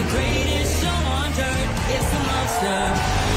the greatest show on dirt. It's the Monster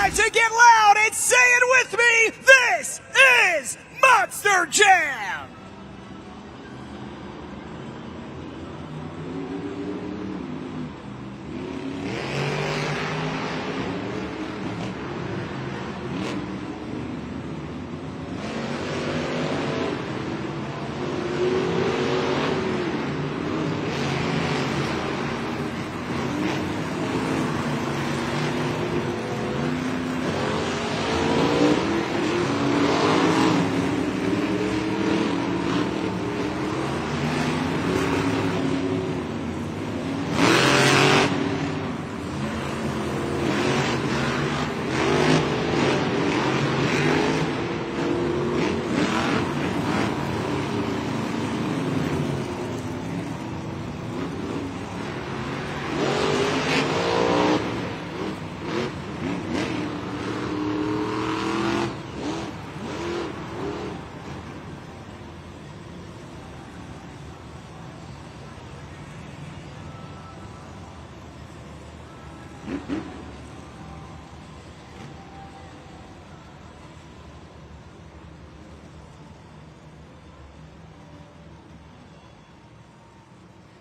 time to get loud and say it with me. This is Monster Jam.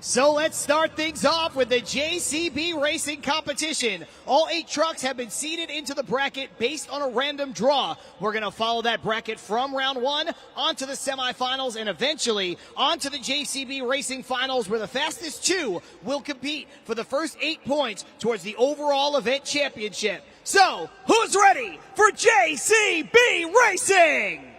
So let's start things off with the JCB Racing competition. All 8 trucks have been seeded into the bracket based on a random draw. We're going to follow that bracket from round 1 onto the semifinals and eventually onto the JCB Racing finals, where the fastest 2 will compete for the first 8 points towards the overall event championship. So, who's ready for JCB Racing?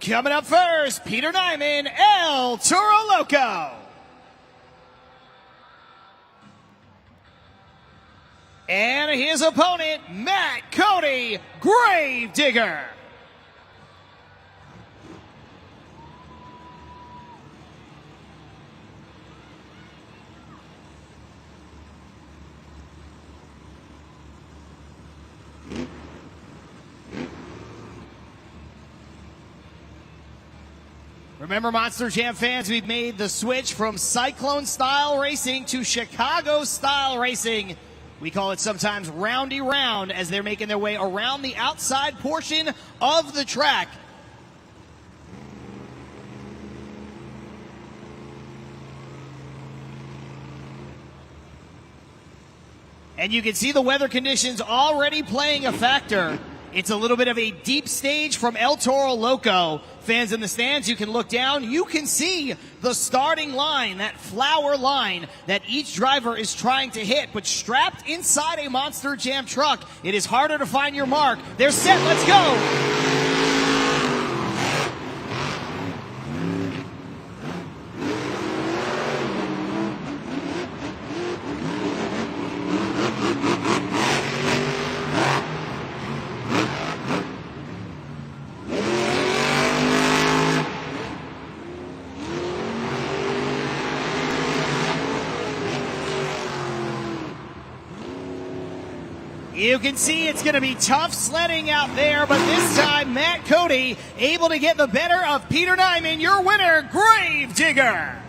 Coming up first, Peter Nyman, El Toro Loco. And his opponent, Matt Cody, Gravedigger. Remember, Monster Jam fans, we've made the switch from Cyclone-style racing to Chicago-style racing. We call it sometimes roundy round, as they're making their way around the outside portion of the track. And you can see the weather conditions already playing a factor. It's a little bit of a deep stage from El Toro Loco. Fans in the stands, you can look down. You can see the starting line, that flower line that each driver is trying to hit. But strapped inside a Monster Jam truck, it is harder to find your mark. They're set. Let's go. You can see it's going to be tough sledding out there, but this time Matt Cody able to get the better of Peter Nyman, your winner, Gravedigger.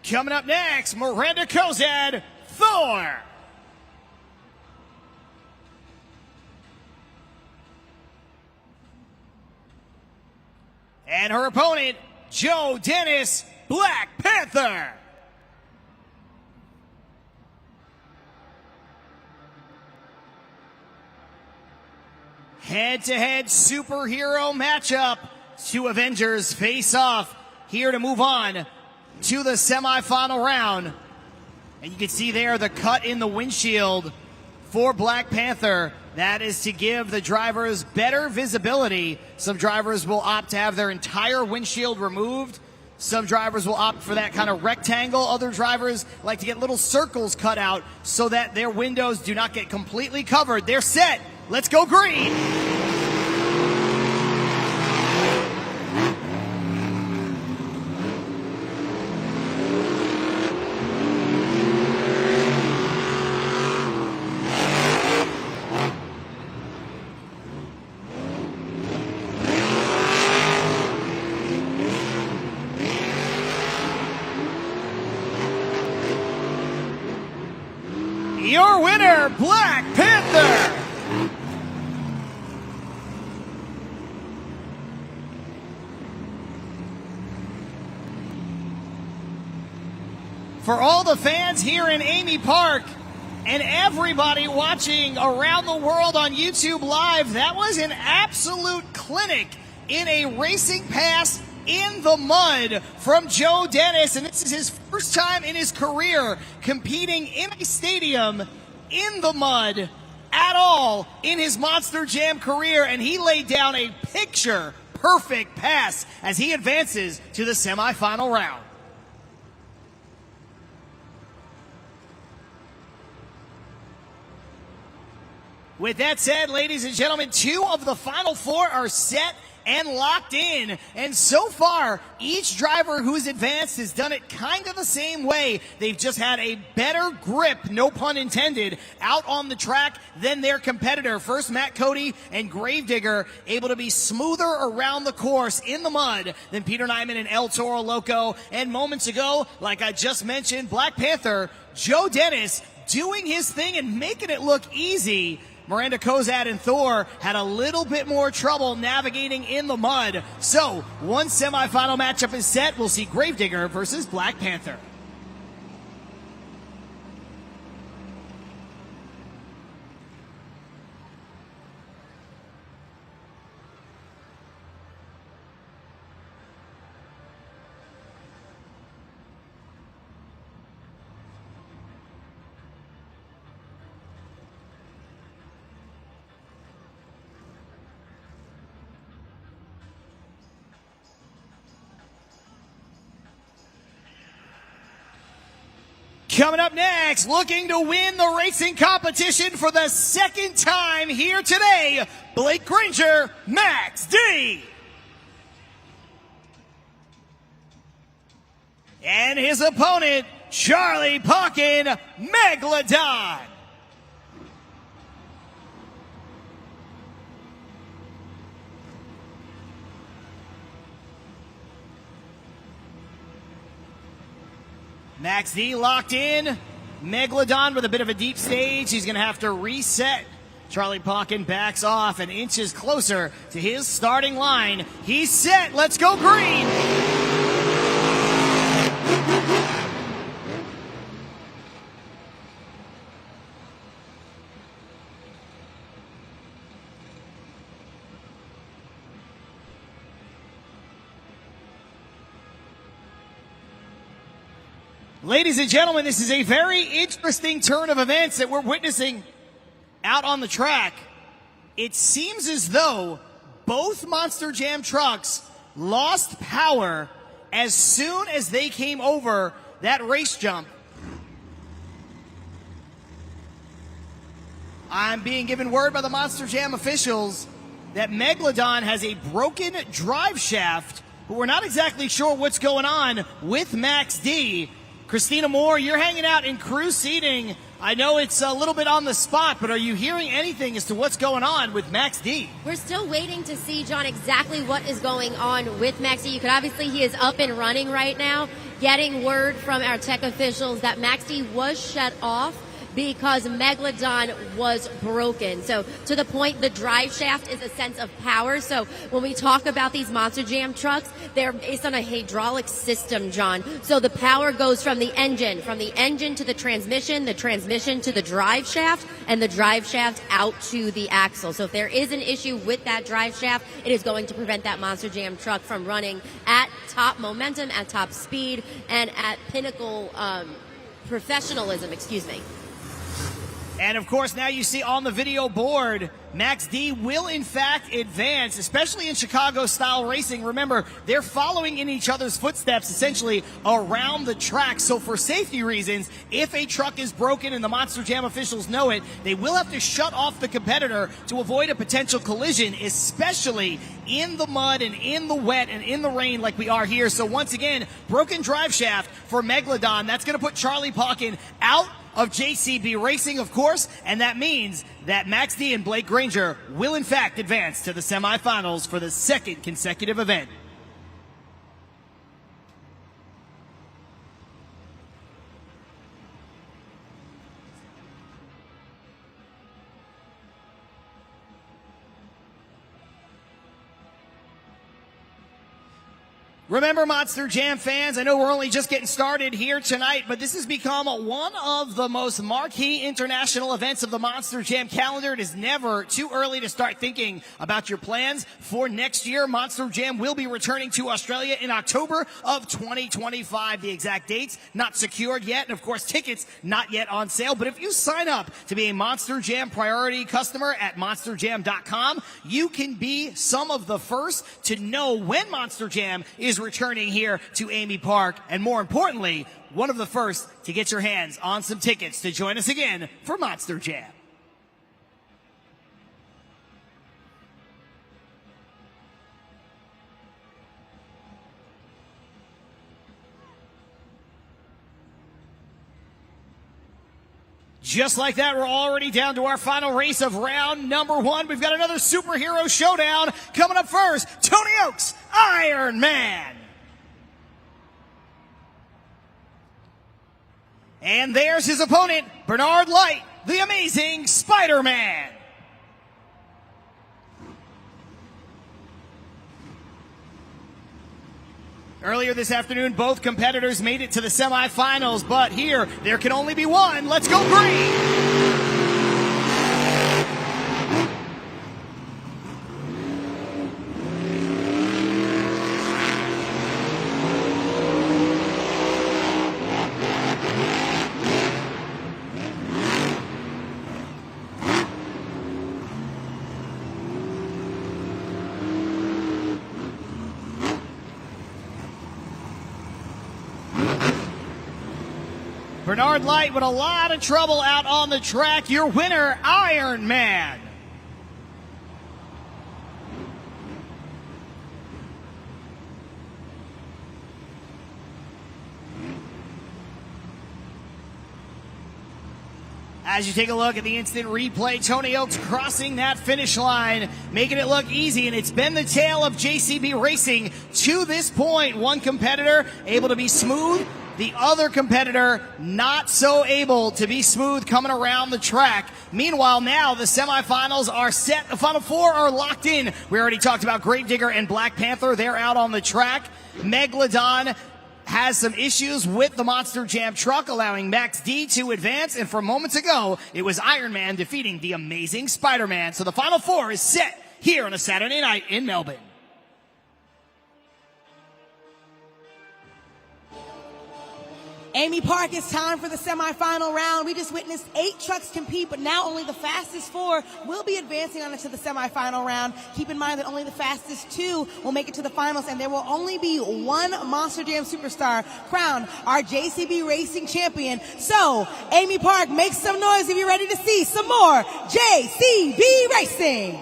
Coming up next, Miranda Kozad, Thor. And her opponent, Joe Dennis, Black Panther. Head-to-head superhero matchup. Two Avengers face off here to move on to the semifinal round. And you can see there the cut in the windshield for Black Panther. That is to give the drivers better visibility. Some drivers will opt to have their entire windshield removed. Some drivers will opt for that kind of rectangle. Other drivers like to get little circles cut out so that their windows do not get completely covered. They're set. Let's go green. Your winner, Black Panther. For all the fans here in Amy Park and everybody watching around the world on YouTube Live, that was an absolute clinic in a racing pass in the mud from Joe Dennis, and this is his first time in his career competing in a stadium in the mud at all in his Monster Jam career, and he laid down a picture-perfect pass as he advances to the semifinal round. With that said, ladies and gentlemen, two of the final four are set and locked in. And so far, each driver who's advanced has done it kind of the same way. They've just had a better grip, no pun intended, out on the track than their competitor. First, Matt Cody and Gravedigger able to be smoother around the course in the mud than Peter Nyman and El Toro Loco. And moments ago, like I just mentioned, Black Panther, Joe Dennis, doing his thing and making it look easy. Miranda Kozad and Thor had a little bit more trouble navigating in the mud. So, one semifinal matchup is set. We'll see Gravedigger versus Black Panther. Coming up next, looking to win the racing competition for the second time here today, Blake Granger, Max D. And his opponent, Charlie Pockin, Megalodon. Max D locked in. Megalodon with a bit of a deep stage. He's going to have to reset. Charlie Pockin backs off and inches closer to his starting line. He's set. Let's go green. Ladies and gentlemen, this is a very interesting turn of events that we're witnessing out on the track. It seems as though both Monster Jam trucks lost power as soon as they came over that race jump. I'm being given word by the Monster Jam officials that Megalodon has a broken drive shaft, but we're not exactly sure what's going on with Max D. Christina Moore, you're hanging out in crew seating I know it's a little bit on the spot, but are you hearing anything as to what's going on with Max D? We're still waiting to see, John, exactly what is going on with Max D. You could obviously, he is up and running right now, getting word from our tech officials that Max D was shut off because Megalodon was broken. So to the point, the drive shaft is a sense of power. So when we talk about these Monster Jam trucks, they're based on a hydraulic system, John. So the power goes from the engine to the transmission to the drive shaft, and the drive shaft out to the axle. So if there is an issue with that drive shaft, it is going to prevent that Monster Jam truck from running at top momentum, at top speed, and at pinnacle professionalism, excuse me. And of course, now you see on the video board, Max D will in fact advance, especially in Chicago-style racing. Remember, they're following in each other's footsteps essentially around the track. So for safety reasons, if a truck is broken and the Monster Jam officials know it, they will have to shut off the competitor to avoid a potential collision, especially in the mud and in the wet and in the rain like we are here. So once again, broken drive shaft for Megalodon. That's going to put Charlie Pauken out of JCB Racing, of course, and that means that Max D and Blake Granger will in fact advance to the semifinals for the second consecutive event. Remember, Monster Jam fans, I know we're only just getting started here tonight, but this has become one of the most marquee international events of the Monster Jam calendar. It is never too early to start thinking about your plans for next year. Monster Jam will be returning to Australia in October of 2025. The exact dates not secured yet, and of course tickets not yet on sale. But if you sign up to be a Monster Jam priority customer at monsterjam.com, you can be some of the first to know when Monster Jam is returning here to Amy Park, and more importantly, one of the first to get your hands on some tickets to join us again for Monster Jam. Just like that, we're already down to our final race of round number one. We've got another superhero showdown coming up first. Tony Oak's Iron Man. And there's his opponent, Bernard Light, the amazing Spider-Man. Earlier this afternoon, both competitors made it to the semifinals, but here, there can only be one. Let's go green! Bernard Light with a lot of trouble out on the track. Your winner, Iron Man. As you take a look at the instant replay, Tony Oak's crossing that finish line, making it look easy, and it's been the tale of JCB Racing to this point. One competitor able to be smooth, the other competitor not so able to be smooth coming around the track. Meanwhile, now the semifinals are set. The final four are locked in. We already talked about Gravedigger and Black Panther. They're out on the track. Megalodon has some issues with the Monster Jam truck, allowing Max D to advance. And from moments ago, it was Iron Man defeating the amazing Spider-Man. So the final four is set here on a Saturday night in Melbourne. Amy Park, it's time for the semifinal round. We just witnessed 8 trucks compete, but now only the fastest 4 will be advancing on to the semifinal round. Keep in mind that only the fastest 2 will make it to the finals, and there will only be one Monster Jam superstar crowned our JCB Racing champion. So, Amy Park, make some noise if you're ready to see some more JCB Racing.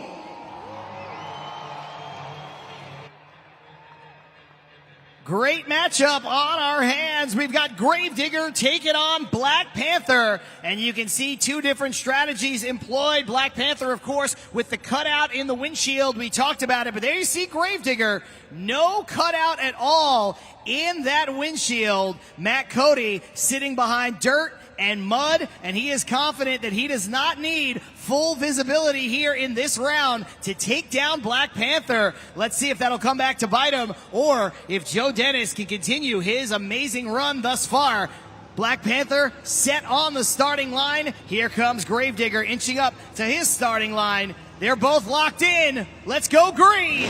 Great matchup on our hands. We've got Gravedigger taking on Black Panther. And you can see two different strategies employed. Black Panther, of course, with the cutout in the windshield. We talked about it, but there you see Gravedigger. No cutout at all in that windshield. Matt Cody sitting behind dirt and mud, and he is confident that he does not need full visibility here in this round to take down Black Panther. Let's see if that'll come back to bite him, or if Joe Dennis can continue his amazing run thus far. Black Panther set on the starting line. Here comes Gravedigger inching up to his starting line. They're both locked in. Let's go green!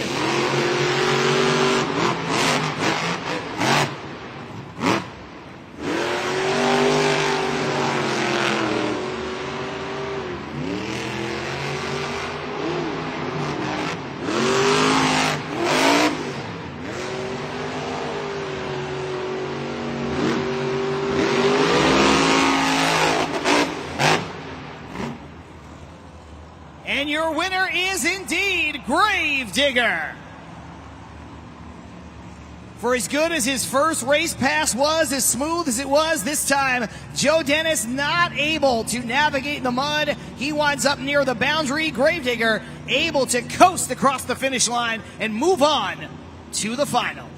And your winner is indeed Gravedigger. For as good as his first race pass was, as smooth as it was this time, Joe Dennis not able to navigate the mud. He winds up near the boundary. Gravedigger able to coast across the finish line and move on to the finals.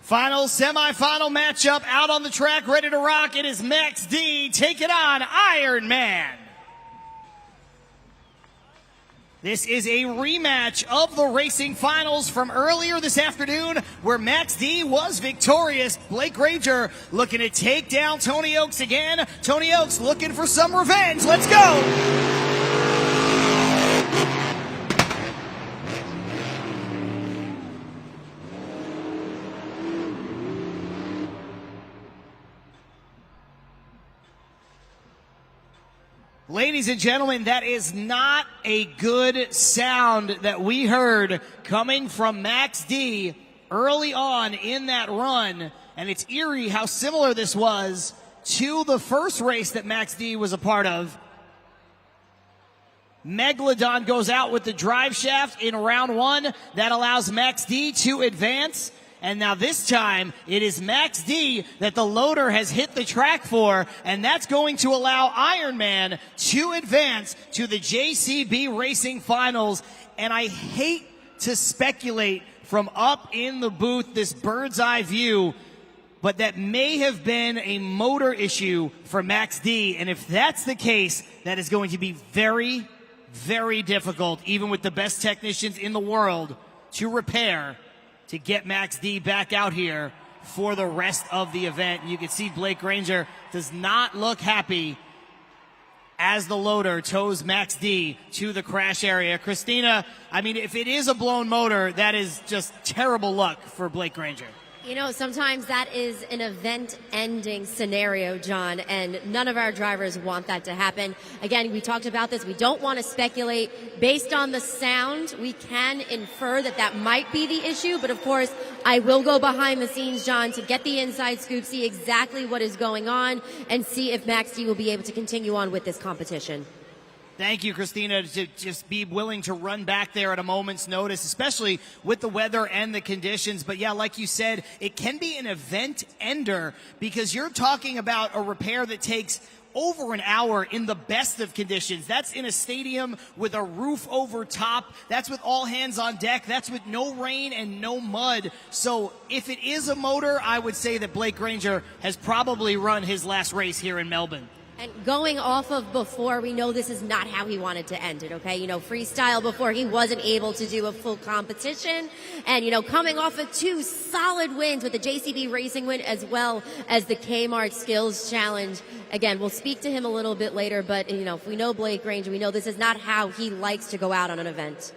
Final semi-final matchup out on the track, ready to rock. It is Max D taking on Iron Man. This is a rematch of the racing finals from earlier this afternoon where Max D was victorious. Blake Granger looking to take down Tony Oaks again. Tony Oaks looking for some revenge. Let's go! Ladies and gentlemen, that is not a good sound that we heard coming from Max D early on in that run. And it's eerie how similar this was to the first race that Max D was a part of. Megalodon goes out with the drive shaft in round one. That allows Max D to advance. And now this time, it is Max D that the loader has hit the track for, and that's going to allow Iron Man to advance to the JCB Racing Finals. And I hate to speculate from up in the booth, this bird's eye view, but that may have been a motor issue for Max D. And if that's the case, that is going to be very, very difficult, even with the best technicians in the world, to repair, to get Max D back out here for the rest of the event. And you can see Blake Granger does not look happy as the loader tows Max D to the crash area. Christina, I mean, if it is a blown motor, that is just terrible luck for Blake Granger. You know, sometimes that is an event-ending scenario, John, and none of our drivers want that to happen. Again, we talked about this. We don't want to speculate. Based on the sound, we can infer that that might be the issue, but of course, I will go behind the scenes, John, to get the inside scoop, see exactly what is going on, and see if Max D will be able to continue on with this competition. Thank you, Christina, to just be willing to run back there at a moment's notice, especially with the weather and the conditions. But yeah, like you said, it can be an event ender because you're talking about a repair that takes over an hour in the best of conditions. That's in a stadium with a roof over top. That's with all hands on deck. That's with no rain and no mud. So if it is a motor, I would say that Blake Granger has probably run his last race here in Melbourne. And going off of before, we know this is not how he wanted to end it, okay? You know, freestyle before, he wasn't able to do a full competition. And, you know, coming off of 2 solid wins with the JCB Racing win as well as the Kmart Skills Challenge. Again, we'll speak to him a little bit later, but, you know, if we know Blake Granger, we know this is not how he likes to go out on an event.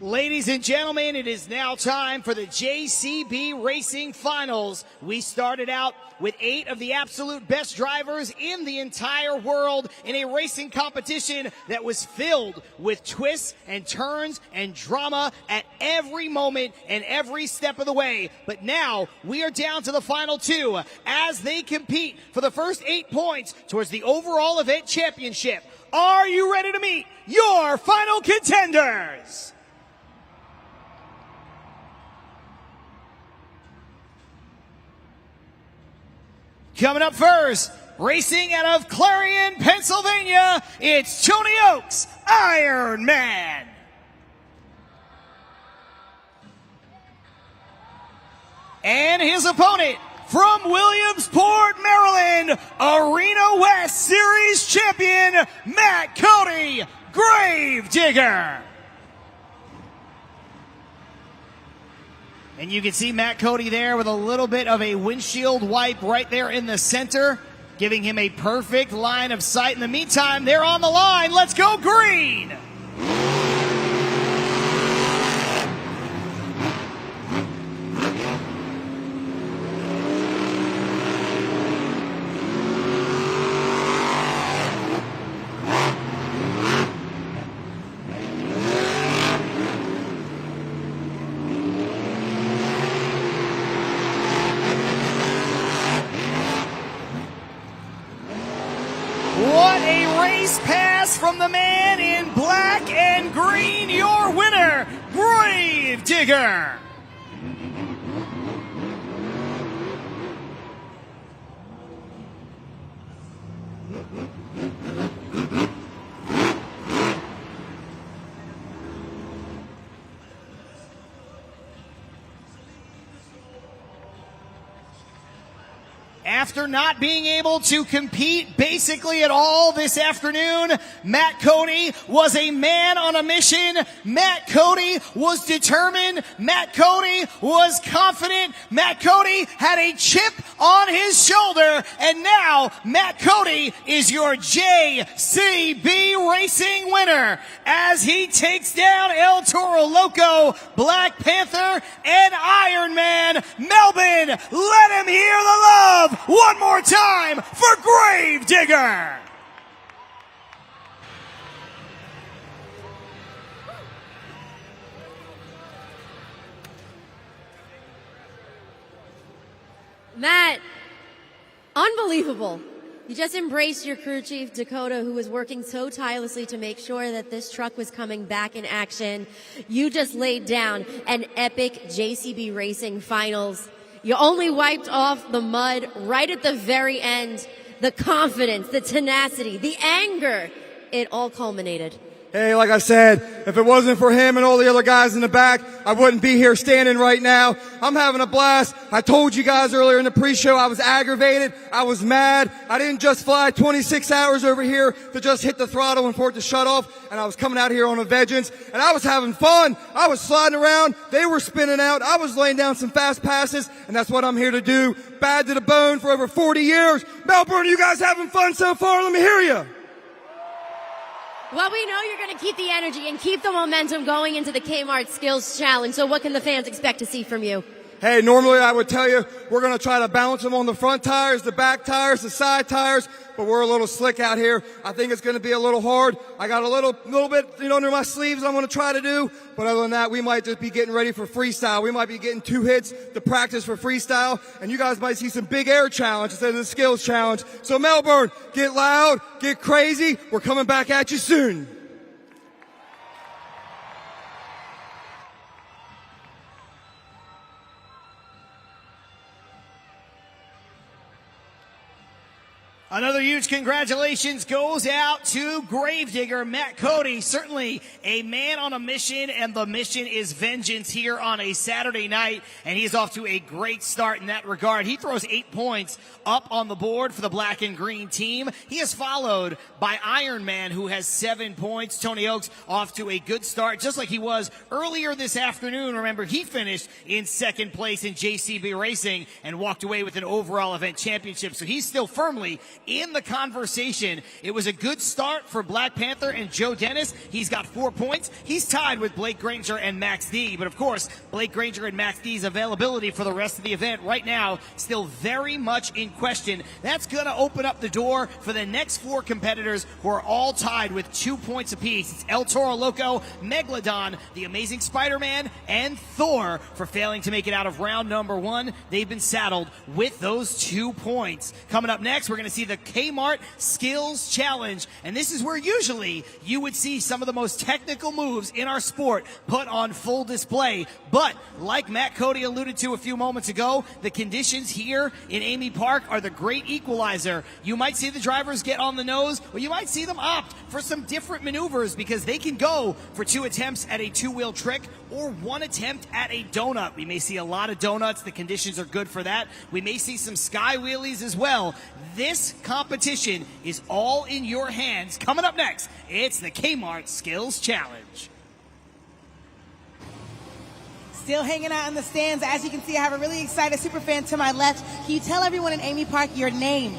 Ladies and gentlemen, it is now time for the JCB Racing Finals. We started out with 8 of the absolute best drivers in the entire world in a racing competition that was filled with twists and turns and drama at every moment and every step of the way. But now we are down to the final 2 as they compete for the first 8 points towards the overall event championship. Are you ready to meet your final contenders? Coming up first, racing out of Clarion, Pennsylvania, it's Tony Oaks, Iron Man. And his opponent from Williamsport, Maryland, Arena West Series champion, Matt Cody, Gravedigger. And you can see Matt Cody there with a little bit of a windshield wipe right there in the center, giving him a perfect line of sight. In the meantime, they're on the line. Let's go green! What a race pass from the man in black and green, your winner, Gravedigger. After not being able to compete basically at all this afternoon, Matt Cody was a man on a mission. Matt Cody was determined. Matt Cody was confident. Matt Cody had a chip on his shoulder. And now Matt Cody is your JCB Racing winner as he takes down El Toro Loco, Black Panther, and Iron Man. Melbourne, let him hear the love one more time for Gravedigger. Matt, unbelievable. You just embraced your crew chief, Dakota, who was working so tirelessly to make sure that this truck was coming back in action. You just laid down an epic JCB Racing Finals. You only wiped off the mud right at the very end. The confidence, the tenacity, the anger, it all culminated. Hey, like I said, if it wasn't for him and all the other guys in the back, I wouldn't be here standing right now. I'm having a blast. I told you guys earlier in the pre-show I was aggravated. I was mad. I didn't just fly 26 hours over here to just hit the throttle and for it to shut off. And I was coming out here on a vengeance, and I was having fun. I was sliding around. They were spinning out. I was laying down some fast passes, and that's what I'm here to do. Bad to the bone for over 40 years. Melbourne, you guys having fun so far? Let me hear you. Well, we know you're going to keep the energy and keep the momentum going into the Kmart Skills Challenge. So what can the fans expect to see from you? Hey, normally I would tell you we're going to try to balance them on the front tires, the back tires, the side tires, but we're a little slick out here. I think it's going to be a little hard. I got a little bit, under my sleeves I'm going to try to do, but other than that, we might just be getting ready for freestyle. We might be getting 2 hits to practice for freestyle, and you guys might see some big air challenge instead of the skills challenge. So Melbourne, get loud, get crazy. We're coming back at you soon. Another huge congratulations goes out to Gravedigger Matt Cody. Certainly a man on a mission, and the mission is vengeance here on a Saturday night, and he's off to a great start in that regard. He throws 8 points up on the board for the black and green team. He is followed by Iron Man, who has 7 points. Tony Oaks off to a good start, just like he was earlier this afternoon. Remember, he finished in 2nd place in JCB Racing and walked away with an overall event championship, so he's still firmly in the conversation. It was a good start for Black Panther and Joe Dennis. He's got 4 points. He's tied with Blake Granger and Max D. But of course, Blake Granger and Max D's availability for the rest of the event right now still very much in question. That's going to open up the door for the next 4 competitors who are all tied with 2 points apiece. It's El Toro Loco, Megalodon, the Amazing Spider-Man, and Thor for failing to make it out of round number 1. They've been saddled with those 2 points. Coming up next, we're going to see the Kmart Skills Challenge, and this is where usually you would see some of the most technical moves in our sport put on full display. But like Matt Cody alluded to a few moments ago, the conditions here in Amy Park are the great equalizer. You might see the drivers get on the nose, or you might see them opt for some different maneuvers, because they can go for 2 attempts at a 2-wheel trick or 1 attempt at a donut. We may see a lot of donuts. The conditions are good for that. We may see some sky wheelies as well. This competition is all in your hands. Coming up next, it's the Kmart Skills Challenge. Still hanging out in the stands. As you can see, I have a really excited super fan to my left. Can you tell everyone in Amy Park your name?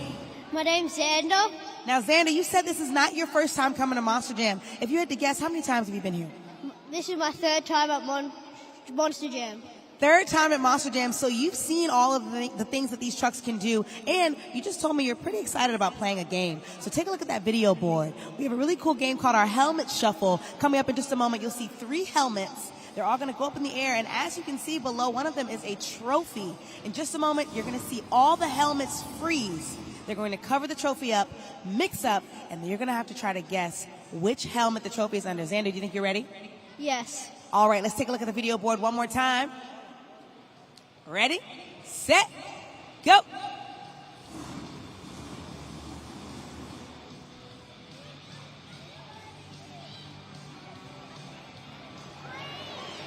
My name's Xander. Now, Xander, you said this is not your first time coming to Monster Jam. If you had to guess, how many times have you been here? This is my 3rd time at Monster Jam. 3rd time at Monster Jam, so you've seen all of the things that these trucks can do, and you just told me you're pretty excited about playing a game. So take a look at that video board. We have a really cool game called our Helmet Shuffle. Coming up in just a moment, you'll see 3 helmets. They're all going to go up in the air, and as you can see below, one of them is a trophy. In just a moment, you're going to see all the helmets freeze. They're going to cover the trophy up, mix up, and then you're going to have to try to guess which helmet the trophy is under. Xander, do you think you're ready? Yes. All right, let's take a look at the video board one more time. Ready, set, go.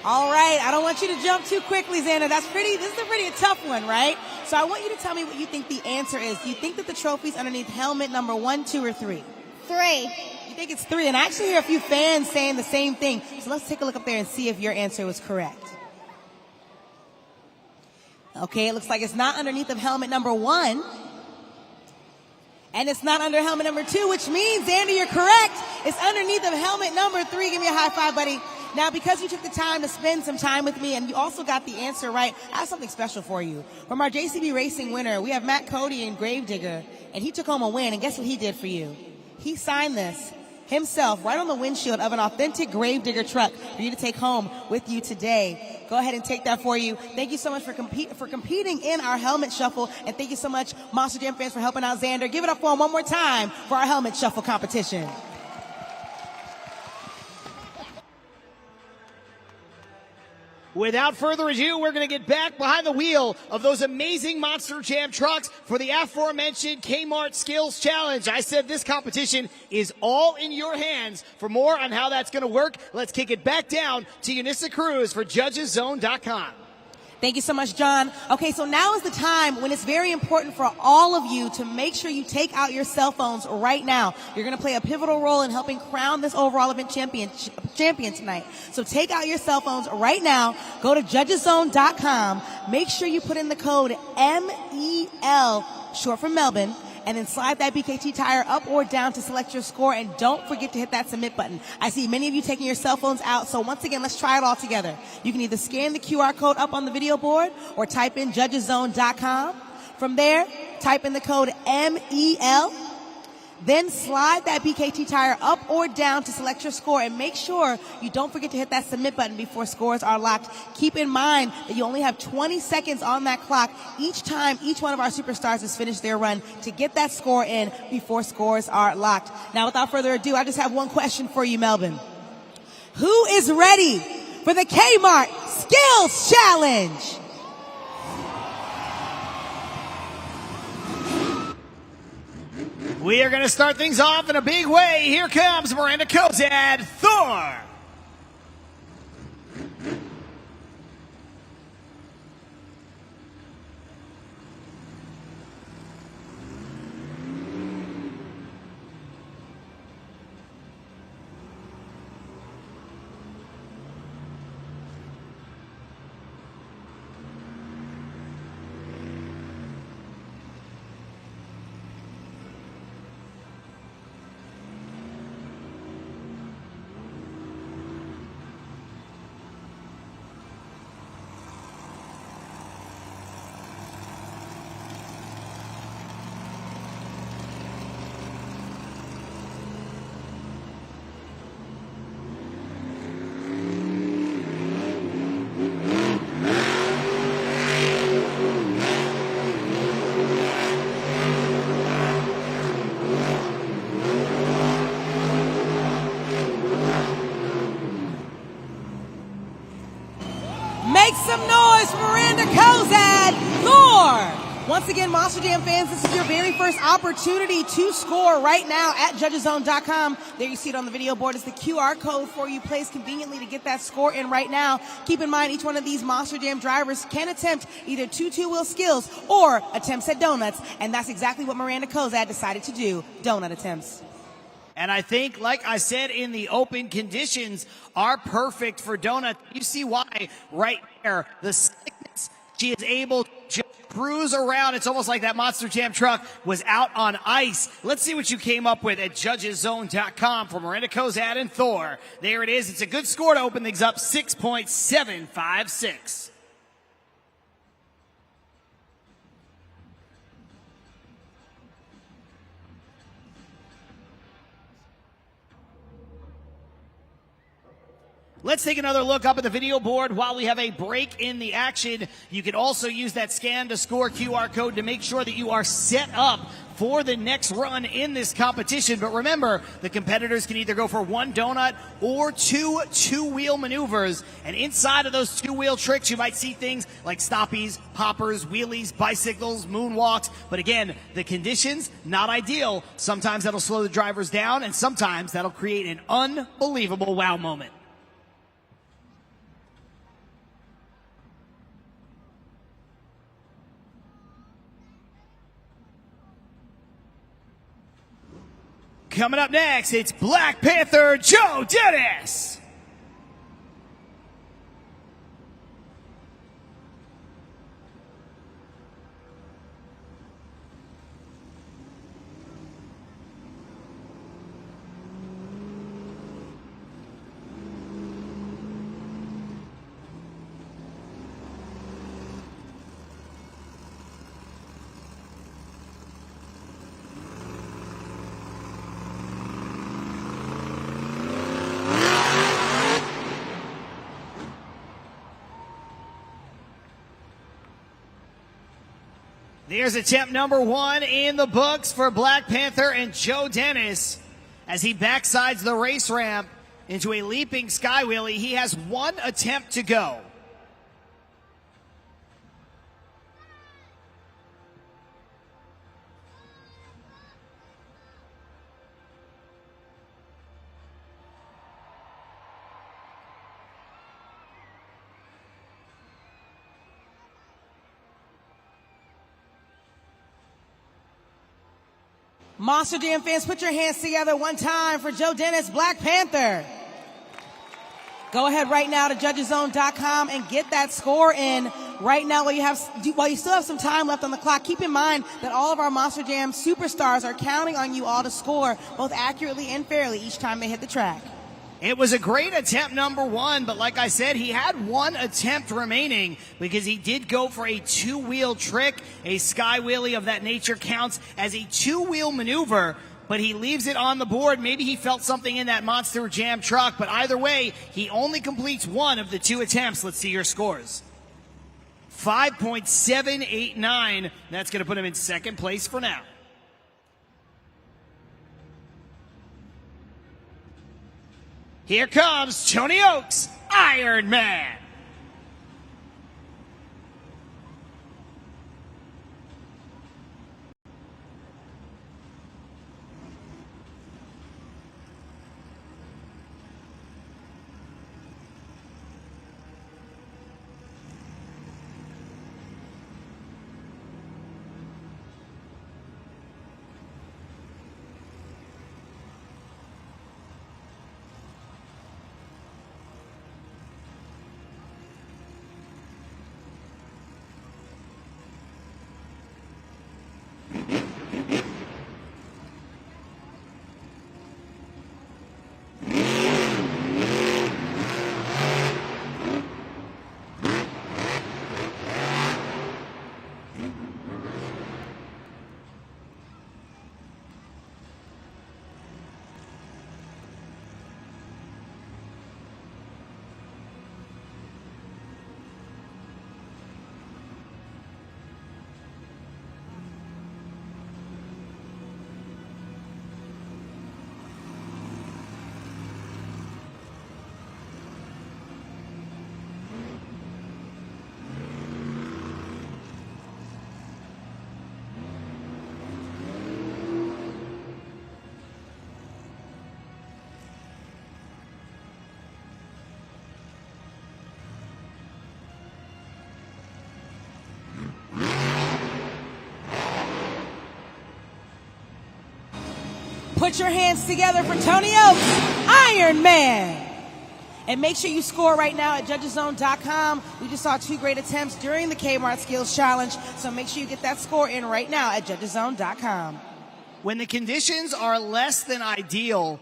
All right, I don't want you to jump too quickly, Xander. This is a pretty tough one, right? So I want you to tell me what you think the answer is. Do you think that the trophy's underneath helmet number 1, 2, or 3? 3. You think it's 3? And I actually hear a few fans saying the same thing. So let's take a look up there and see if your answer was correct. Okay, it looks like it's not underneath of helmet number 1. And it's not under helmet number 2, which means, Xander, you're correct. It's underneath of helmet number 3. Give me a high five, buddy. Now, because you took the time to spend some time with me and you also got the answer right, I have something special for you. From our JCB Racing winner, we have Matt Cody and Gravedigger, and he took home a win, and guess what he did for you? He signed this himself right on the windshield of an authentic Gravedigger truck for you to take home with you today. Go ahead and take that for you. Thank you so much for competing in our Helmet Shuffle, and thank you so much, Monster Jam fans, for helping out Xander. Give it up for him one more time for our Helmet Shuffle competition. Without further ado, we're going to get back behind the wheel of those amazing Monster Jam trucks for the aforementioned Kmart Skills Challenge. I said this competition is all in your hands. For more on how that's going to work, let's kick it back down to Eunice Cruz for JudgesZone.com. Thank you so much, John. Okay, so now is the time when it's very important for all of you to make sure you take out your cell phones right now. You're going to play a pivotal role in helping crown this overall event champion tonight. So take out your cell phones right now. Go to JudgesZone.com. Make sure you put in the code MEL, short for Melbourne, and then slide that BKT tire up or down to select your score, and don't forget to hit that submit button. I see many of you taking your cell phones out, so once again, let's try it all together. You can either scan the QR code up on the video board or type in judgeszone.com. From there, type in the code MEL. Then slide that BKT tire up or down to select your score, and make sure you don't forget to hit that submit button before scores are locked. Keep in mind that you only have 20 seconds on that clock each time each one of our superstars has finished their run to get that score in before scores are locked. Now, without further ado, I just have one question for you, Melbourne. Who is ready for the Kmart Skills Challenge? We are going to start things off in a big way. Here comes Miranda Kozad, Thor. Make some noise for Miranda Kozad, Thor! Once again, Monster Jam fans, this is your very first opportunity to score right now at judgeszone.com. There you see it on the video board. It's the QR code for you placed conveniently to get that score in right now. Keep in mind, each one of these Monster Jam drivers can attempt either two-wheel skills or attempts at donuts, and that's exactly what Miranda Kozad decided to do, donut attempts. And I think, like I said, in the open, conditions are perfect for donut. You see why right there. The seconds she is able to just cruise around. It's almost like that Monster Jam truck was out on ice. Let's see what you came up with at judgeszone.com for Miranda Kozad and Thor. There it is. It's a good score to open things up, 6.756. Let's take another look up at the video board while we have a break in the action. You can also use that scan to score QR code to make sure that you are set up for the next run in this competition. But remember, the competitors can either go for one donut or two-wheel maneuvers. And inside of those two-wheel tricks, you might see things like stoppies, hoppers, wheelies, bicycles, moonwalks. But again, the conditions, not ideal. Sometimes that'll slow the drivers down, and sometimes that'll create an unbelievable wow moment. Coming up next, it's Black Panther Joe Dennis. There's attempt number one in the books for Black Panther and Joe Dennis as he backsides the race ramp into a leaping sky wheelie. He has one attempt to go. Monster Jam fans, put your hands together one time for Joe Dennis, Black Panther. Go ahead right now to judgeszone.com and get that score in. right now, while you still have some time left on the clock, keep in mind that all of our Monster Jam superstars are counting on you all to score both accurately and fairly each time they hit the track. It was a great attempt, number one, but like I said, he had one attempt remaining because he did go for a two-wheel trick. A sky wheelie of that nature counts as a two-wheel maneuver, but he leaves it on the board. Maybe he felt something in that Monster Jam truck, but either way, he only completes one of the two attempts. Let's see your scores. 5.789. That's going to put him in second place for now. Here comes Tony Oaks, Iron Man. Put your hands together for Tony Oaks, Iron Man. And make sure you score right now at judgeszone.com. We just saw two great attempts during the Kmart Skills Challenge, so make sure you get that score in right now at judgeszone.com. When the conditions are less than ideal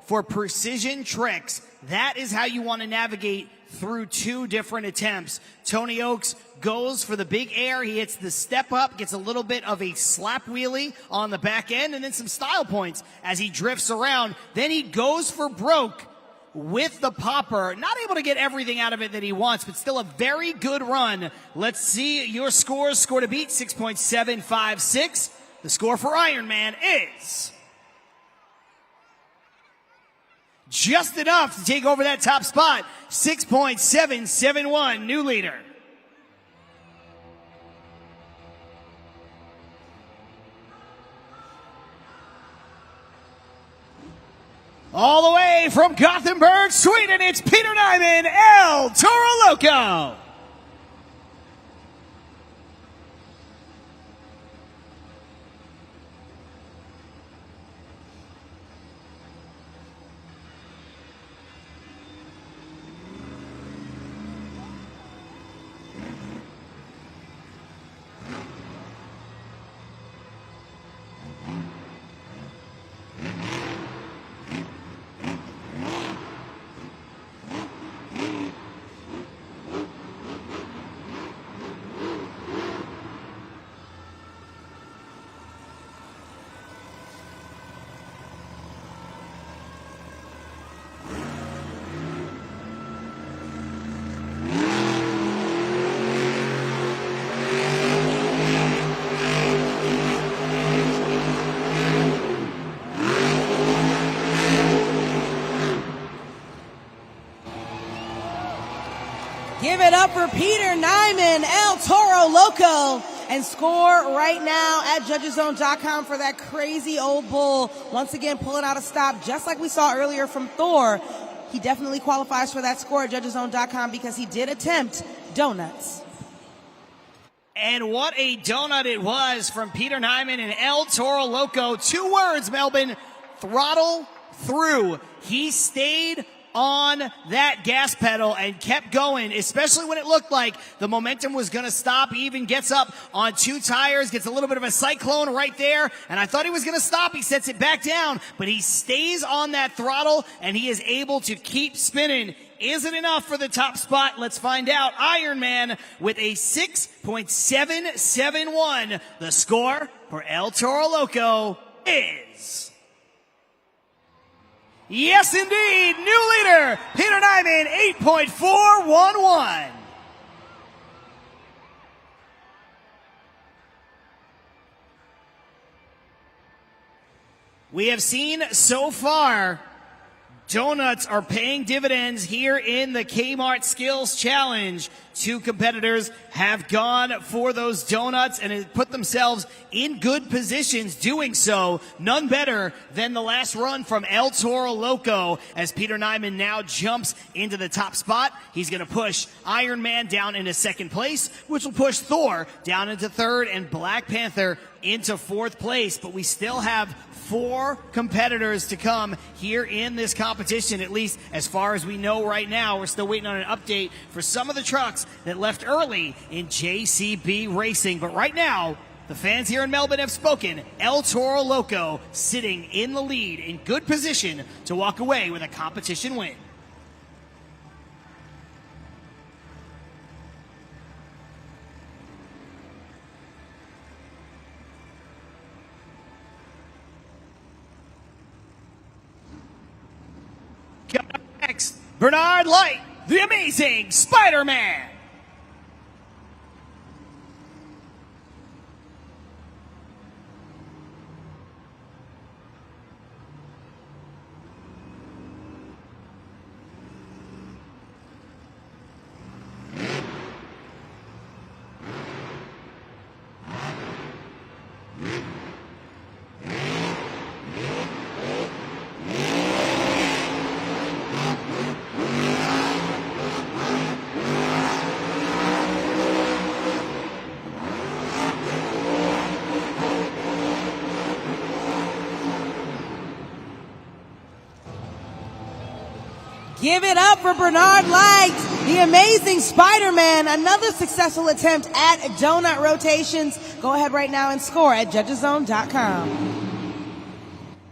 for precision tricks, that is how you want to navigate through two different attempts. Tony Oaks goes for the big air. He hits the step up, gets a little bit of a slap wheelie on the back end, and then some style points as he drifts around. Then he goes for broke with the popper. Not able to get everything out of it that he wants, but still a very good run. Let's see your scores. Score to beat, 6.756. The score for Iron Man is just enough to take over that top spot. 6.771, new leader. All the way from Gothenburg, Sweden, it's Peter Nyman, El Toro Loco. Give it up for Peter Nyman, El Toro Loco, and score right now at judgeszone.com for that crazy old bull. Once again, pulling out a stop just like we saw earlier from Thor. He definitely qualifies for that score at judgeszone.com because he did attempt donuts. And what a donut it was from Peter Nyman and El Toro Loco. 2 words, Melbourne: throttle through. He stayed on that gas pedal and kept going, especially when it looked like the momentum was going to stop. He even gets up on 2 tires, gets a little bit of a cyclone right there, and I thought he was going to stop. He sets it back down, but he stays on that throttle, and he is able to keep spinning. Is it enough for the top spot? Let's find out. Iron Man with a 6.771. The score for El Toro Loco is... Yes, indeed. New leader, Peter Nyman, 8.411. We have seen so far donuts are paying dividends here in the Kmart Skills Challenge. 2 competitors have gone for those donuts and have put themselves in good positions doing so. None better than the last run from El Toro Loco as Peter Nyman now jumps into the top spot. He's going to push Iron Man down into 2nd place, which will push Thor down into 3rd and Black Panther into 4th place. But we still have 4 competitors to come here in this competition, at least as far as we know right now. We're still waiting on an update for some of the trucks that left early in JCB Racing. But right now, the fans here in Melbourne have spoken. El Toro Loco sitting in the lead in good position to walk away with a competition win. Coming up next, Bernard Light, the amazing Spider-Man. Give it up for Bernard Light, the amazing Spider-Man. Another successful attempt at donut rotations. Go ahead right now and score at judgeszone.com.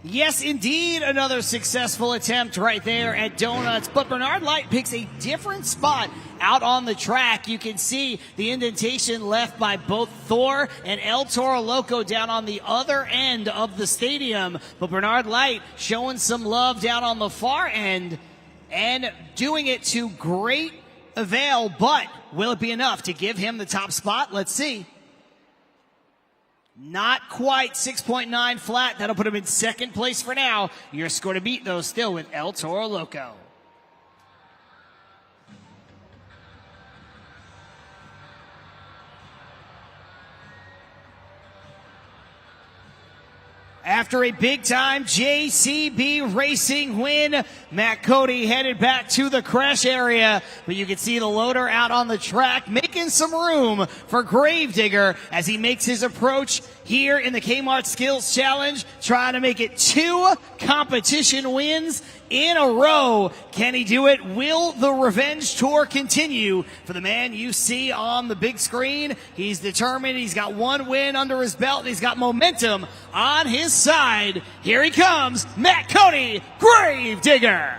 Yes, indeed, another successful attempt right there at donuts. But Bernard Light picks a different spot out on the track. You can see the indentation left by both Thor and El Toro Loco down on the other end of the stadium. But Bernard Light showing some love down on the far end and doing it to great avail. But will it be enough to give him the top spot? Let's see. Not quite. 6.9 flat. That'll put him in 2nd place for now. Your score to beat, though, still with El Toro Loco. After a big-time JCB Racing win, Matt Cody headed back to the crash area, but you can see the loader out on the track making some room for Gravedigger as he makes his approach here in the Kmart Skills Challenge, trying to make it 2 competition wins in a row. Can he do it? Will the revenge tour continue for the man you see on the big screen? He's determined. He's got 1 win under his belt, and he's got momentum on his side. Here he comes, Matt Cody, Gravedigger.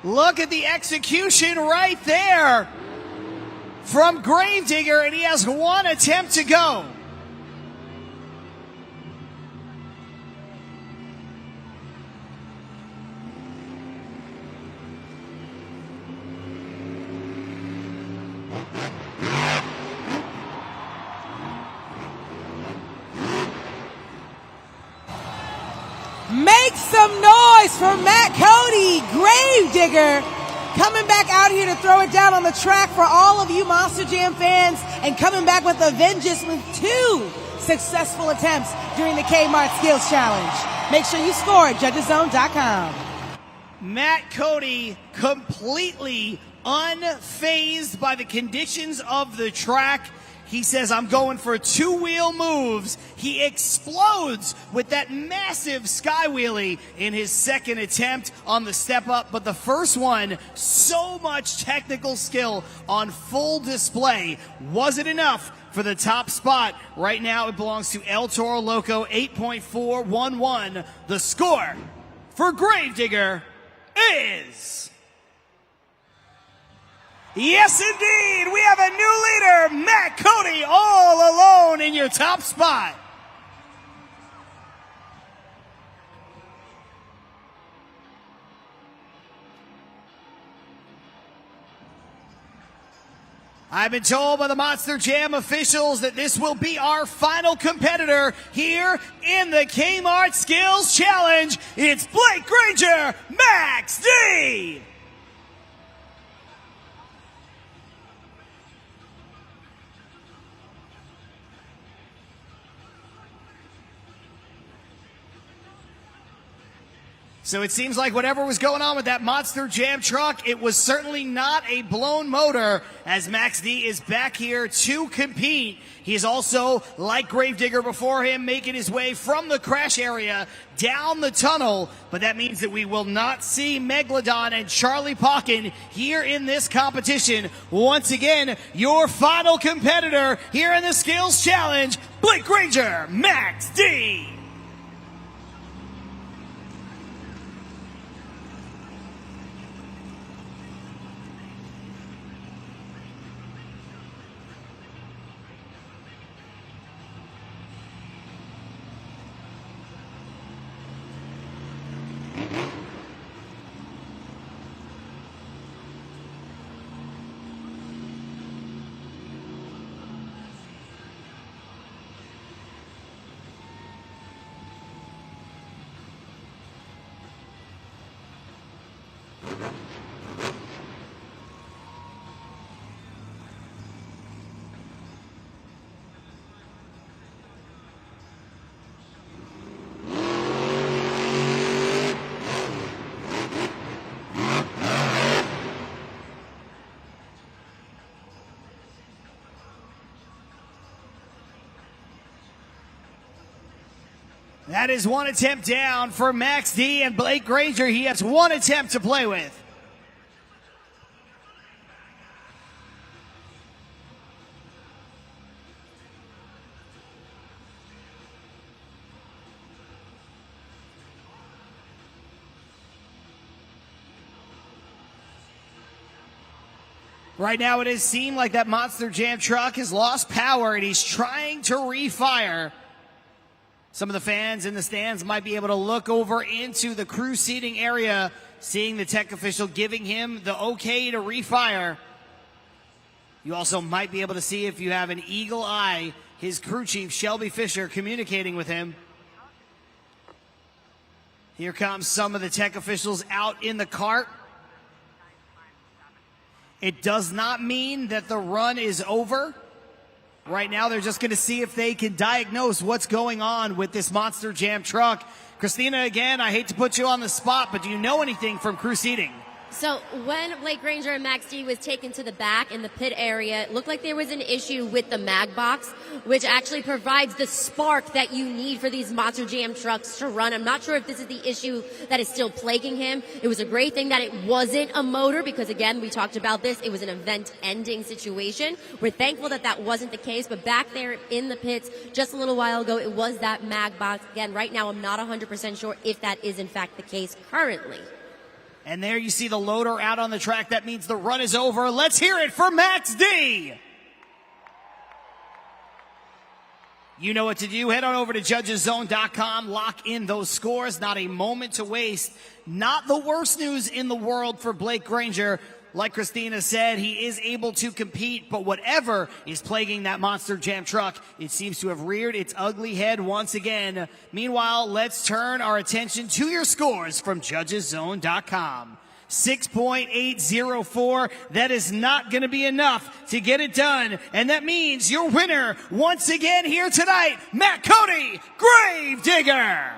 Look at the execution right there from Gravedigger, and he has one attempt to go. Make some noise for Matt Cody, Gravedigger, coming back out here to throw it down on the track for all of you Monster Jam fans, and coming back with a vengeance with 2 successful attempts during the Kmart Skills Challenge. Make sure you score at judgeszone.com. Matt Cody completely unfazed by the conditions of the track. He says, I'm going for 2-wheel moves. He explodes with that massive sky wheelie in his second attempt on the step up. But the first one, so much technical skill on full display. Was it enough for the top spot? Right now it belongs to El Toro Loco, 8.411. The score for Gravedigger is... Yes, indeed, we have a new leader, Matt Cody, all alone in your top spot. I've been told by the Monster Jam officials that this will be our final competitor here in the Kmart Skills Challenge. It's Blake Granger, Max D. So it seems like whatever was going on with that Monster Jam truck, it was certainly not a blown motor, as Max D is back here to compete. He is also, like Gravedigger before him, making his way from the crash area down the tunnel. But that means that we will not see Megalodon and Charlie Pocken here in this competition. Once again, your final competitor here in the Skills Challenge, Blake Granger, Max D. That is one attempt down for Max D, and Blake Granger, he has one attempt to play with. Right now it has seemed like that Monster Jam truck has lost power and he's trying to refire. Some of the fans in the stands might be able to look over into the crew seating area, seeing the tech official giving him the okay to refire. You also might be able to see, if you have an eagle eye, his crew chief, Shelby Fisher, communicating with him. Here comes some of the tech officials out in the cart. It does not mean that the run is over. Right now, they're just going to see if they can diagnose what's going on with this Monster Jam truck. Christina, again, I hate to put you on the spot, but do you know anything from crew seating? So when Blake Granger and Max D was taken to the back in the pit area, it looked like there was an issue with the mag box, which actually provides the spark that you need for these Monster Jam trucks to run. I'm not sure if this is the issue that is still plaguing him. It was a great thing that it wasn't a motor because, again, we talked about this. It was an event-ending situation. We're thankful that that wasn't the case, but back there in the pits just a little while ago, it was that mag box. Again, right now I'm not 100% sure if that is in fact the case currently. And there you see the loader out on the track. That means the run is over. Let's hear it for Max D. You know what to do. Head on over to judgeszone.com. Lock in those scores. Not a moment to waste. Not the worst news in the world for Blake Granger. Like Christina said, he is able to compete, but whatever is plaguing that Monster Jam truck, it seems to have reared its ugly head once again. Meanwhile, let's turn our attention to your scores from judgeszone.com. 6.804. That is not going to be enough to get it done. And that means your winner once again here tonight, Matt Cody, Gravedigger.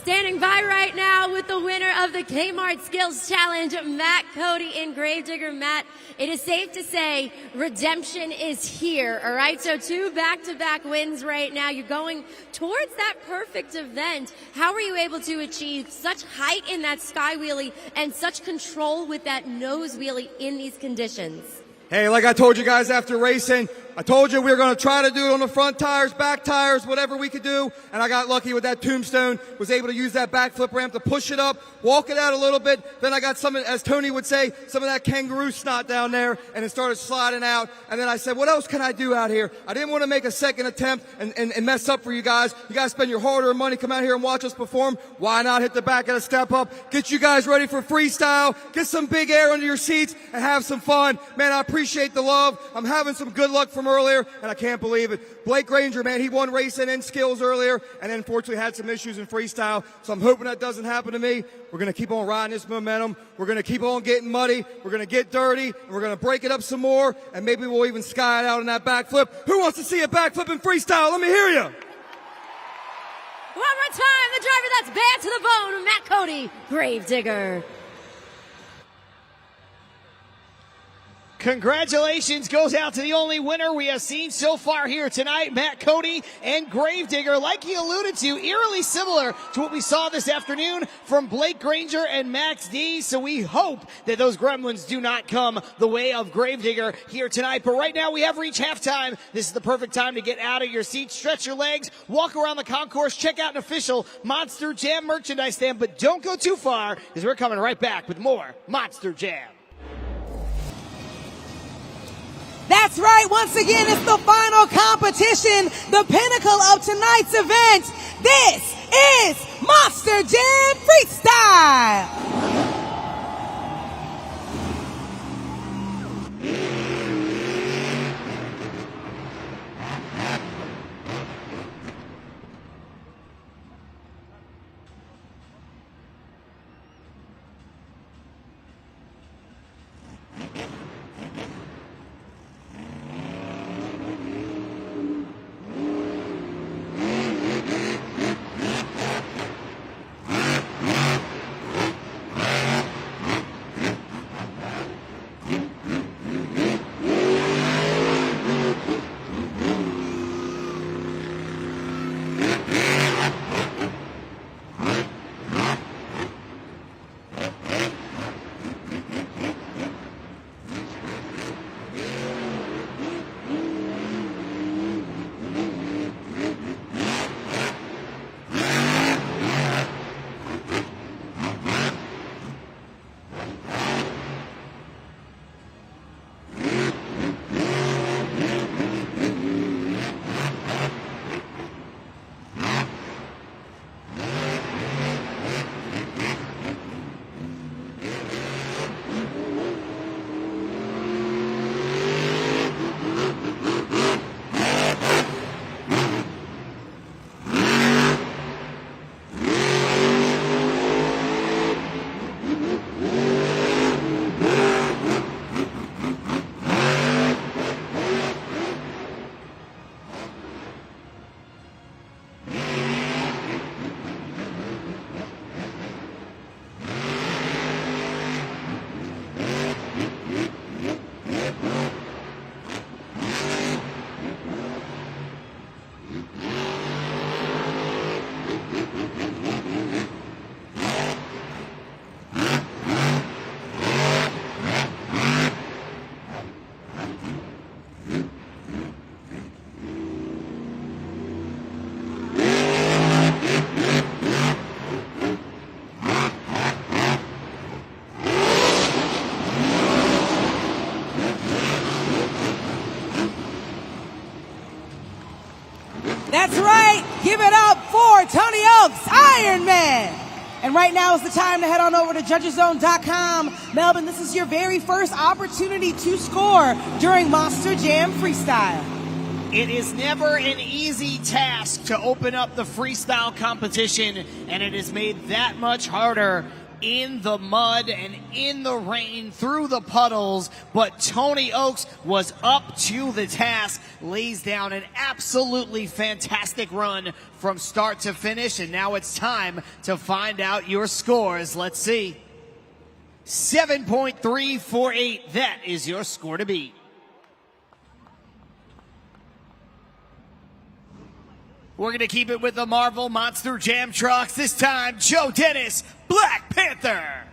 Standing by right now with the winner of the Kmart Skills Challenge, Matt Cody and Gravedigger. Matt, it is safe to say redemption is here, all right? So 2 back-to-back wins right now. You're going towards that perfect event. How were you able to achieve such height in that sky wheelie and such control with that nose wheelie in these conditions? Hey, like I told you guys after racing, I told you we were going to try to do it on the front tires, back tires, whatever we could do. And I got lucky with that tombstone, was able to use that backflip ramp to push it up, walk it out a little bit. Then I got some, as Tony would say, some of that kangaroo snot down there, and it started sliding out. And then I said, what else can I do out here? I didn't want to make a second attempt and mess up for you guys. You guys spend your hard-earned money, come out here and watch us perform. Why not hit the back of the step up, get you guys ready for freestyle, get some big air under your seats, and have some fun. Man, I appreciate the love. I'm having some good luck from earlier, and I can't believe it. Blake Granger, man, he won racing and skills earlier, and then unfortunately had some issues in freestyle. So I'm hoping that doesn't happen to me. We're going to keep on riding this momentum. We're going to keep on getting muddy. We're going to get dirty, and we're going to break it up some more, and maybe we'll even sky it out on that backflip. Who wants to see a backflip in freestyle? Let me hear you. One more time, the driver that's bad to the bone, Matt Cody, Gravedigger. Congratulations goes out to the only winner we have seen so far here tonight, Matt Cody and Gravedigger. Like he alluded to, eerily similar to what we saw this afternoon from Blake Granger and Max D. So we hope that those gremlins do not come the way of Gravedigger here tonight. But right now we have reached halftime. This is the perfect time to get out of your seat, stretch your legs, walk around the concourse, check out an official Monster Jam merchandise stand. But don't go too far, because we're coming right back with more Monster Jam. That's right. Once again, it's the final competition, the pinnacle of tonight's event. This is Monster Jam Freestyle. Oaks, Iron Man. And right now is the time to head on over to judgeszone.com. Melbourne, this is your very first opportunity to score during Monster Jam Freestyle. It is never an easy task to open up the freestyle competition, and it is made that much harder in the mud and in the rain through the puddles. But Tony Oaks was up to the task, lays down an absolutely fantastic run from start to finish, and now it's time to find out your scores. Let's see. 7.348, that is your score to beat. We're going to keep it with the Marvel Monster Jam trucks. This time, Joe Dennis, Black Panther.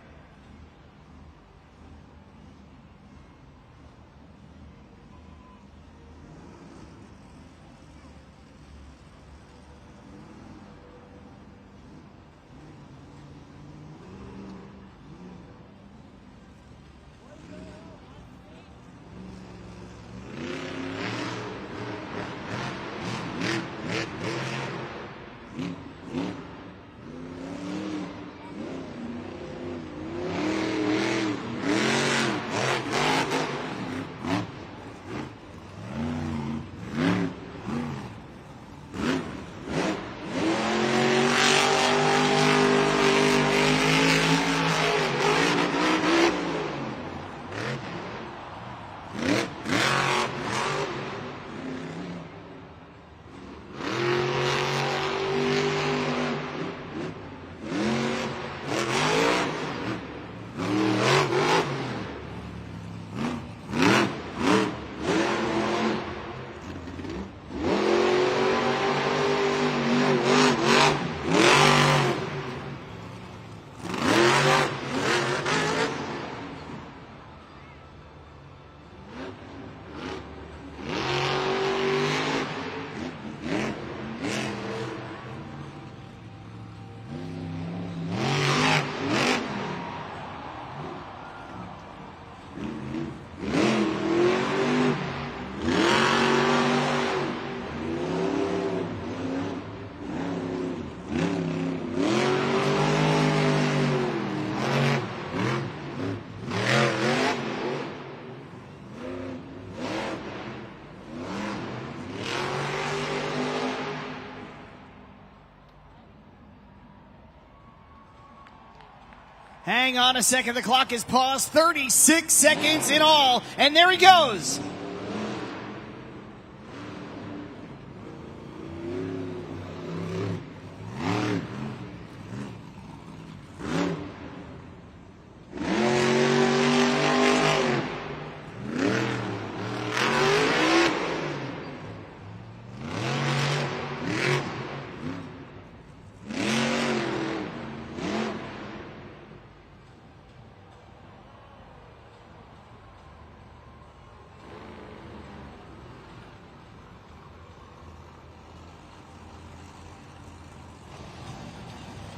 Hang on a second, the clock is paused, 36 seconds in all, and there he goes.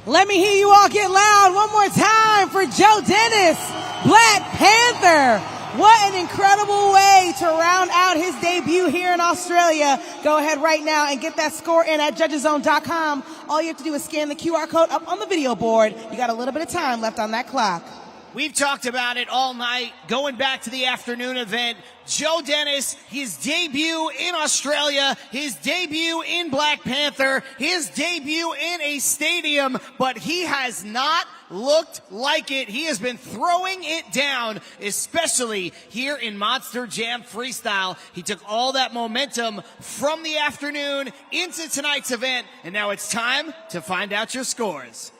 Let me hear you all get loud one more time for Joe Dennis, Black Panther. What an incredible way to round out his debut here in Australia. Go ahead right now and get that score in at judgeszone.com. All you have to do is scan the QR code up on the video board. You got a little bit of time left on that clock. We've talked about it all night, going back to the afternoon event. Joe Dennis, his debut in Australia, his debut in Black Panther, his debut in a stadium, but he has not looked like it. He has been throwing it down, especially here in Monster Jam Freestyle. He took all that momentum from the afternoon into tonight's event, and now it's time to find out your scores.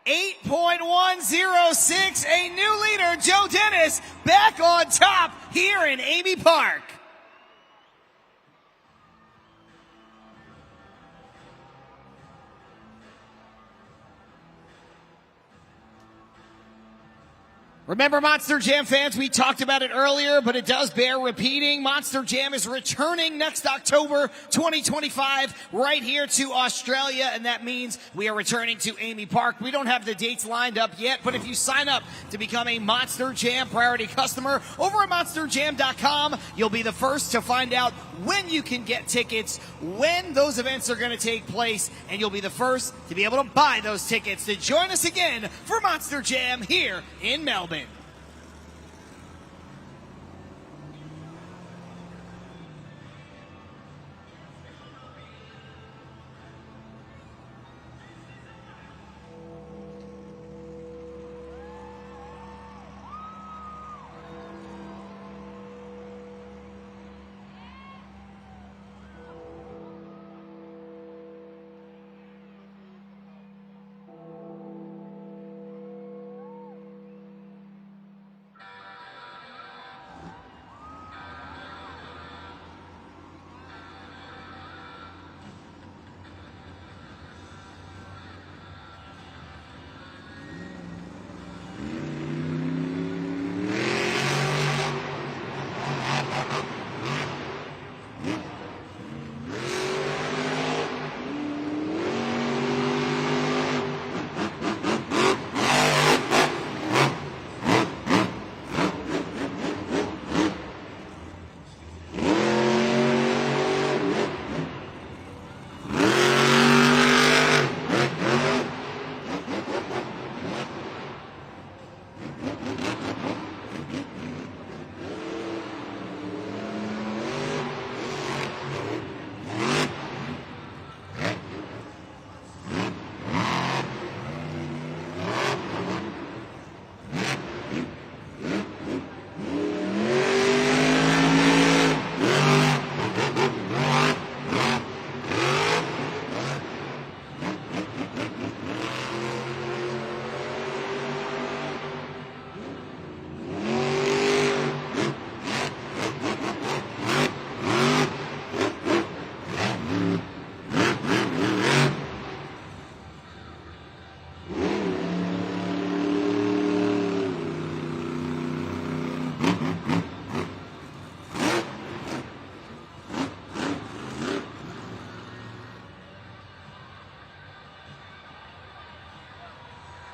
8.106, a new leader, Joe Dennis, back on top here in Amy Park. Remember, Monster Jam fans, we talked about it earlier, but it does bear repeating. Monster Jam is returning next October 2025 right here to Australia, and that means we are returning to Amy Park. We don't have the dates lined up yet, but if you sign up to become a Monster Jam priority customer over at monsterjam.com, you'll be the first to find out when you can get tickets, when those events are going to take place, and you'll be the first to be able to buy those tickets to join us again for Monster Jam here in Melbourne.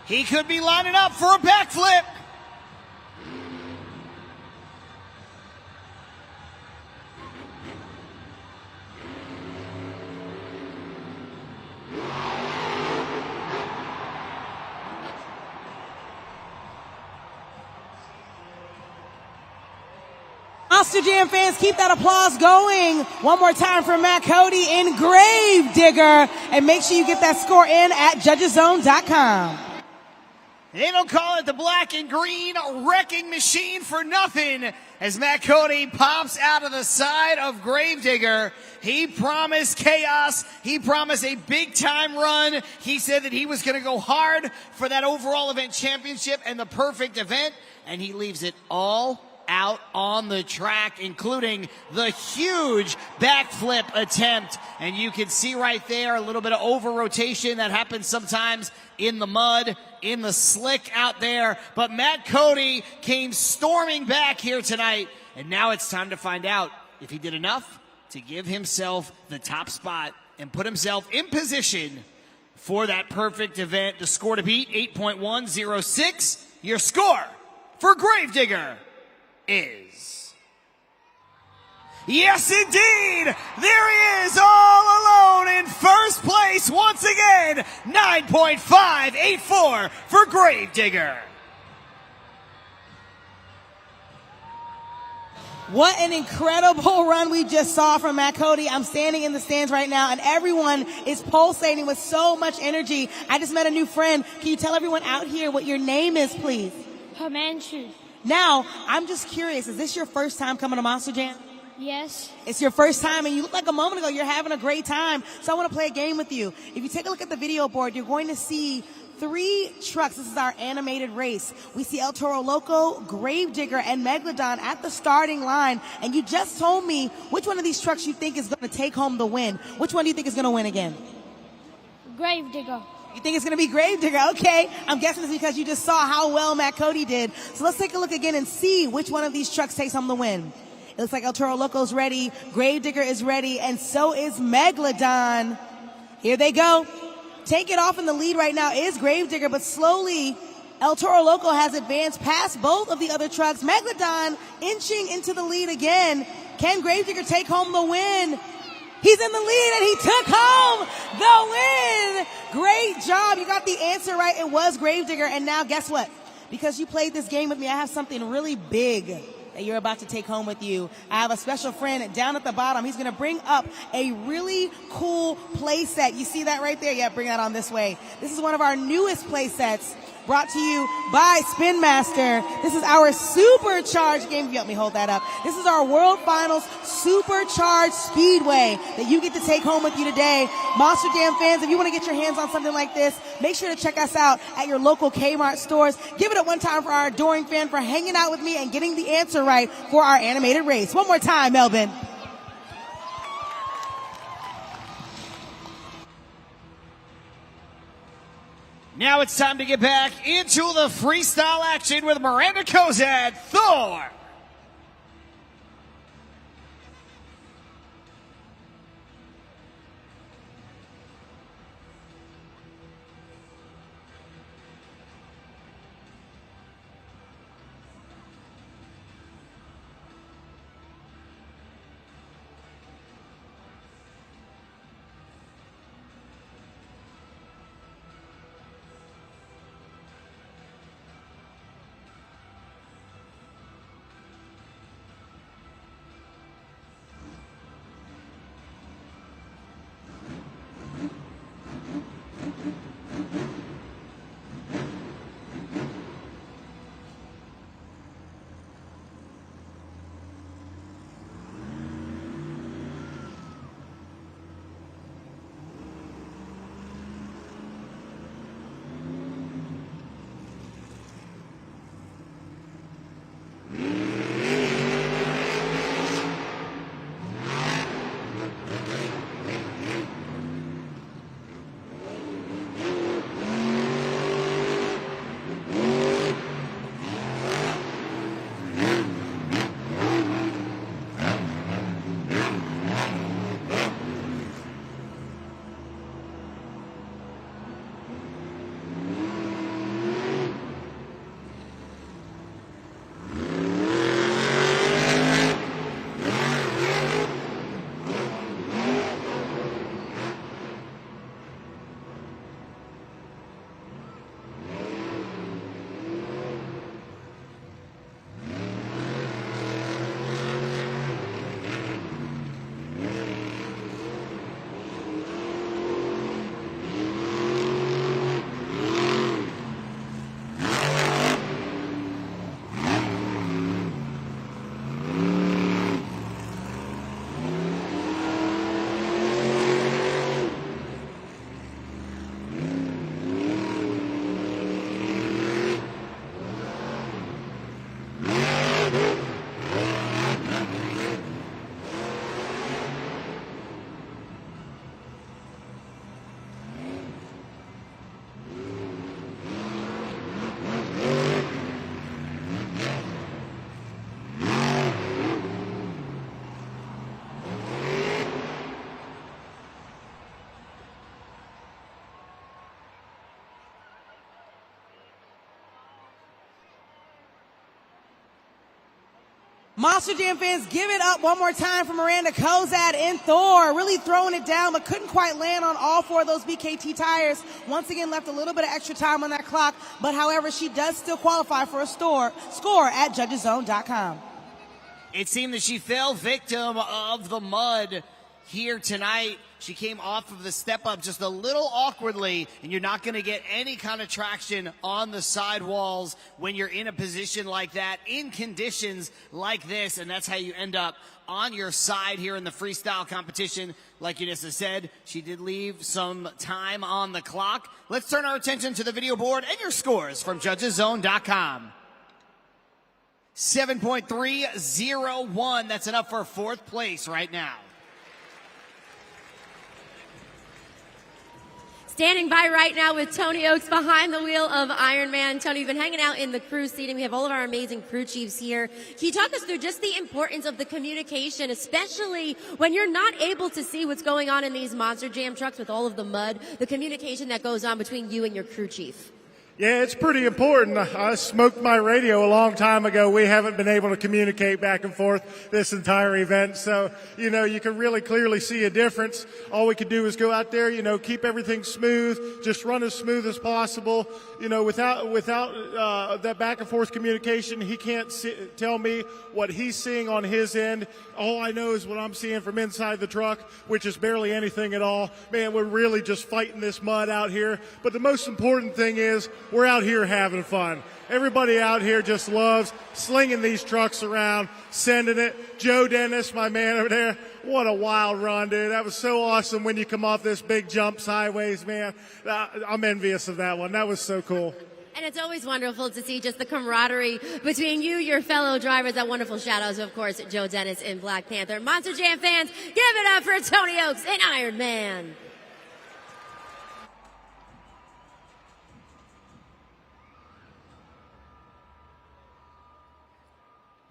He could be lining up for a backflip. Monster Jam fans, keep that applause going. One more time for Matt Cody in Grave Digger. And make sure you get that score in at judgeszone.com. They don't call it the black and green wrecking machine for nothing as Matt Cody pops out of the side of Gravedigger. He promised chaos. He promised a big time run. He said that he was going to go hard for that overall event championship and the perfect event, and he leaves it all out on the track, including the huge backflip attempt. And you can see right there a little bit of over rotation that happens sometimes in the mud, in the slick out there. But Matt Cody came storming back here tonight, and now it's time to find out if he did enough to give himself the top spot and put himself in position for that perfect event. The score to beat, 8.106. Your score for Gravedigger is, yes indeed, there he is all alone in first place once again, 9.584 for Gravedigger. What an incredible run we just saw from Matt Cody. I'm standing in the stands right now, and everyone is pulsating with so much energy. I just met a new friend. Can you tell everyone out here what your name is, please? Himanshu. Now, I'm just curious, is this your first time coming to Monster Jam? Yes. It's your first time, and you look like a moment ago you're having a great time. So I want to play a game with you. If you take a look at the video board, you're going to see 3 trucks. This is our animated race. We see El Toro Loco, Gravedigger, and Megalodon at the starting line. And you just told me which one of these trucks you think is going to take home the win. Which one do you think is going to win again? Gravedigger. You think it's going to be Gravedigger? Okay. I'm guessing it's because you just saw how well Matt Cody did. So let's take a look again and see which one of these trucks takes home the win. It looks like El Toro Loco's ready, Gravedigger is ready, and so is Megalodon. Here they go. Take it off in the lead right now is Gravedigger, but slowly El Toro Loco has advanced past both of the other trucks. Megalodon inching into the lead again. Can Gravedigger take home the win? He's in the lead and he took home the win. Great job. You got the answer right. It was Gravedigger. And now guess what? Because you played this game with me, I have something really big that you're about to take home with you. I have a special friend down at the bottom. He's going to bring up a really cool play set. You see that right there? Yeah, bring that on this way. This is one of our newest play sets brought to you by Spin Master. This is our supercharged game. Help me hold that up. This is our World Finals supercharged speedway that you get to take home with you today. Monster Jam fans, if you want to get your hands on something like this, make sure to check us out at your local Kmart stores. Give it up one time for our adoring fan for hanging out with me and getting the answer right for our animated race. One more time, Melbourne. Now it's time to get back into the freestyle action with Miranda Kozad, Thor. Monster Jam fans, give it up one more time for Miranda Kozad and Thor. Really throwing it down, but couldn't quite land on all four of those BKT tires. Once again, left a little bit of extra time on that clock, but however, she does still qualify for a score at judgeszone.com. It seemed that she fell victim of the mud here tonight. She came off of the step up just a little awkwardly, and you're not going to get any kind of traction on the sidewalls when you're in a position like that, in conditions like this, and that's how you end up on your side here in the freestyle competition. Like Yanissa said, she did leave some time on the clock. Let's turn our attention to the video board and your scores from judgeszone.com. 7.301, that's enough for fourth place right now. Standing by right now with Tony Oaks behind the wheel of Iron Man. Tony, you've been hanging out in the crew seating. We have all of our amazing crew chiefs here. Can you talk us through just the importance of the communication, especially when you're not able to see what's going on in these Monster Jam trucks with all of the mud, the communication that goes on between you and your crew chief? Yeah, it's pretty important. I smoked my radio a long time ago. We haven't been able to communicate back and forth this entire event. So, you can really clearly see a difference. All we could do is go out there, keep everything smooth, just run as smooth as possible. Without that back and forth communication, he can't tell me what he's seeing on his end. All I know is what I'm seeing from inside the truck, which is barely anything at all. Man, we're really just fighting this mud out here. But the most important thing is we're out here having fun. Everybody out here just loves slinging these trucks around, sending it. Joe Dennis, my man over there, what a wild run, dude. That was so awesome when you come off this big jump sideways, man. I'm envious of that one. That was so cool. And it's always wonderful to see just the camaraderie between you, your fellow drivers. That wonderful shout out to, of course, Joe Dennis in Black Panther. Monster Jam fans, give it up for Tony Oaks and Iron Man.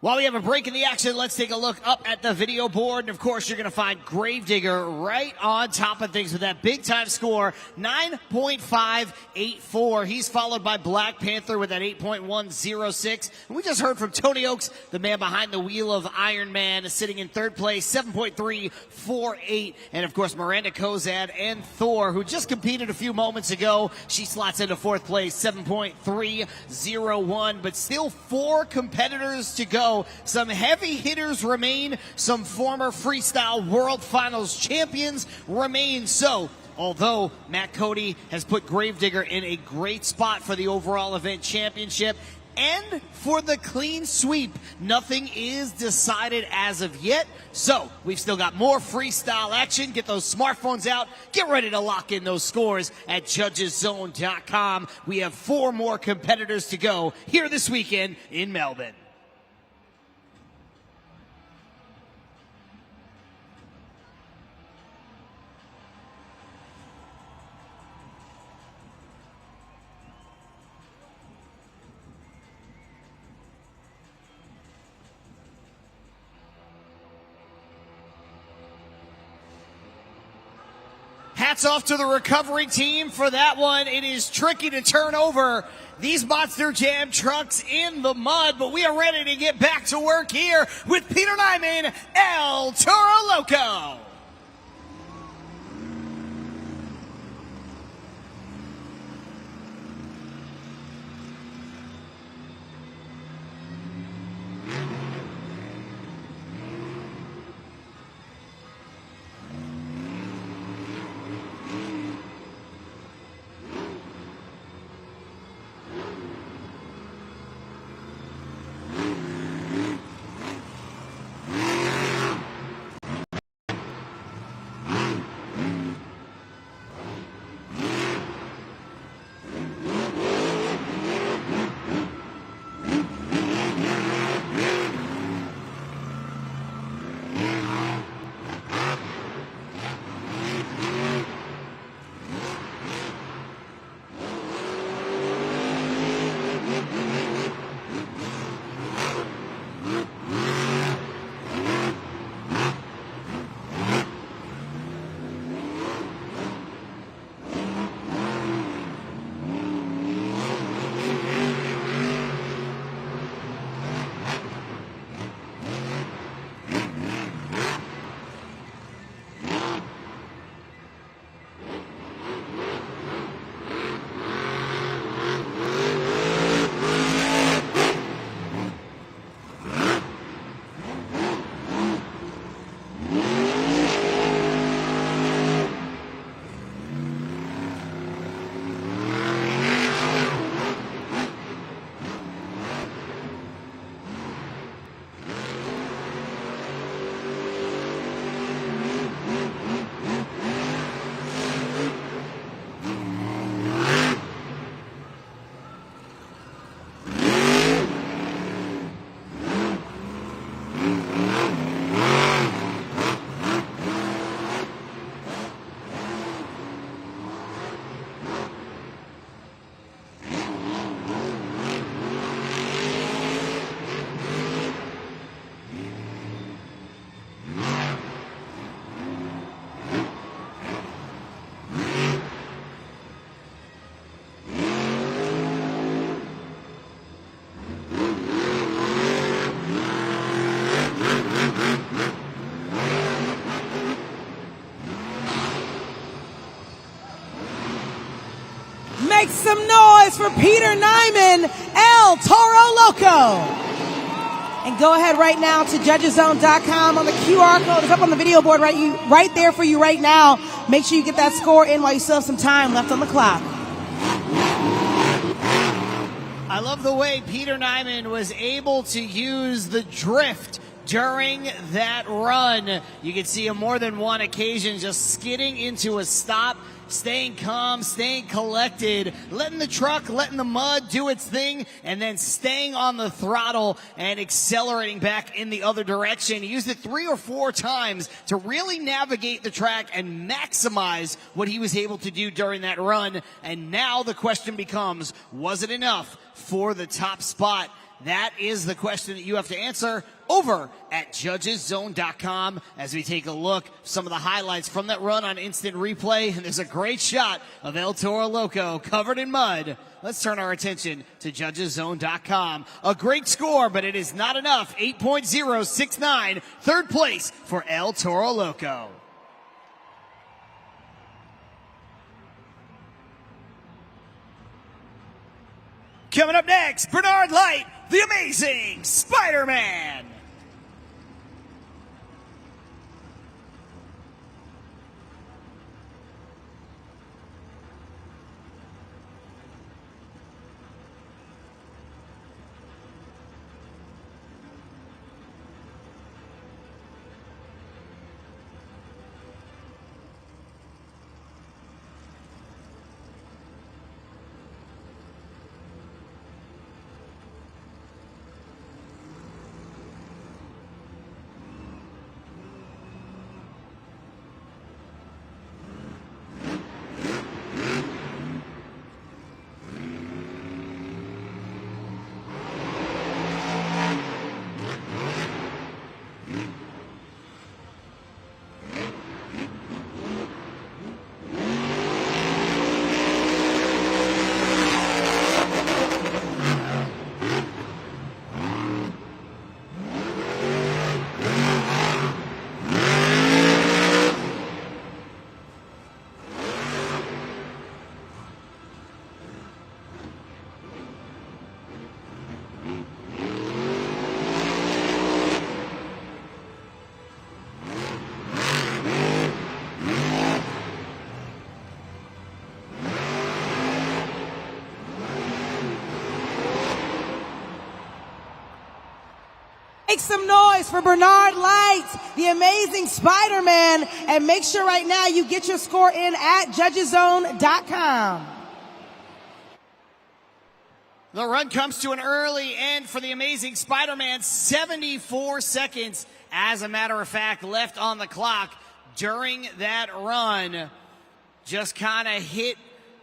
While we have a break in the action, let's take a look up at the video board. And of course, you're going to find Gravedigger right on top of things with that big time score, 9.584. He's followed by Black Panther with that 8.106. And we just heard from Tony Oaks, the man behind the wheel of Iron Man, sitting in third place, 7.348. And of course, Miranda Kozad and Thor, who just competed a few moments ago. She slots into fourth place, 7.301. But still 4 competitors to go. Some heavy hitters remain. Some former freestyle world finals champions remain. So, although Matt Cody has put Gravedigger in a great spot for the overall event championship and for the clean sweep, nothing is decided as of yet. So, we've still got more freestyle action. Get those smartphones out. Get ready to lock in those scores at judgeszone.com. We have 4 more competitors to go here this weekend in Melbourne. Hats off to the recovery team for that one. It is tricky to turn over these Monster Jam trucks in the mud, but we are ready to get back to work here with Peter Nyman, El Toro Loco. Make some noise for Peter Nyman, El Toro Loco. And go ahead right now to judgeszone.com on the QR code. It's up on the video board right there for you right now. Make sure you get that score in while you still have some time left on the clock. I love the way Peter Nyman was able to use the drift during that run. You can see on more than one occasion just skidding into a stop, staying calm, staying collected, letting the truck, letting the mud do its thing, and then staying on the throttle and accelerating back in the other direction. He used it 3 or 4 times to really navigate the track and maximize what he was able to do during that run. And now the question becomes, was it enough for the top spot? That is the question that you have to answer over at judgeszone.com as we take a look at some of the highlights from that run on instant replay. And there's a great shot of El Toro Loco covered in mud. Let's turn our attention to judgeszone.com. A great score, but it is not enough. 8.069, third place for El Toro Loco. Coming up next, Bernard Light, the Amazing Spider-Man. Make some noise for Bernard Light, the Amazing Spider-Man, and make sure right now you get your score in at judgeszone.com. The run comes to an early end for the Amazing Spider-Man. 74 seconds, as a matter of fact, left on the clock during that run. Just kind of hit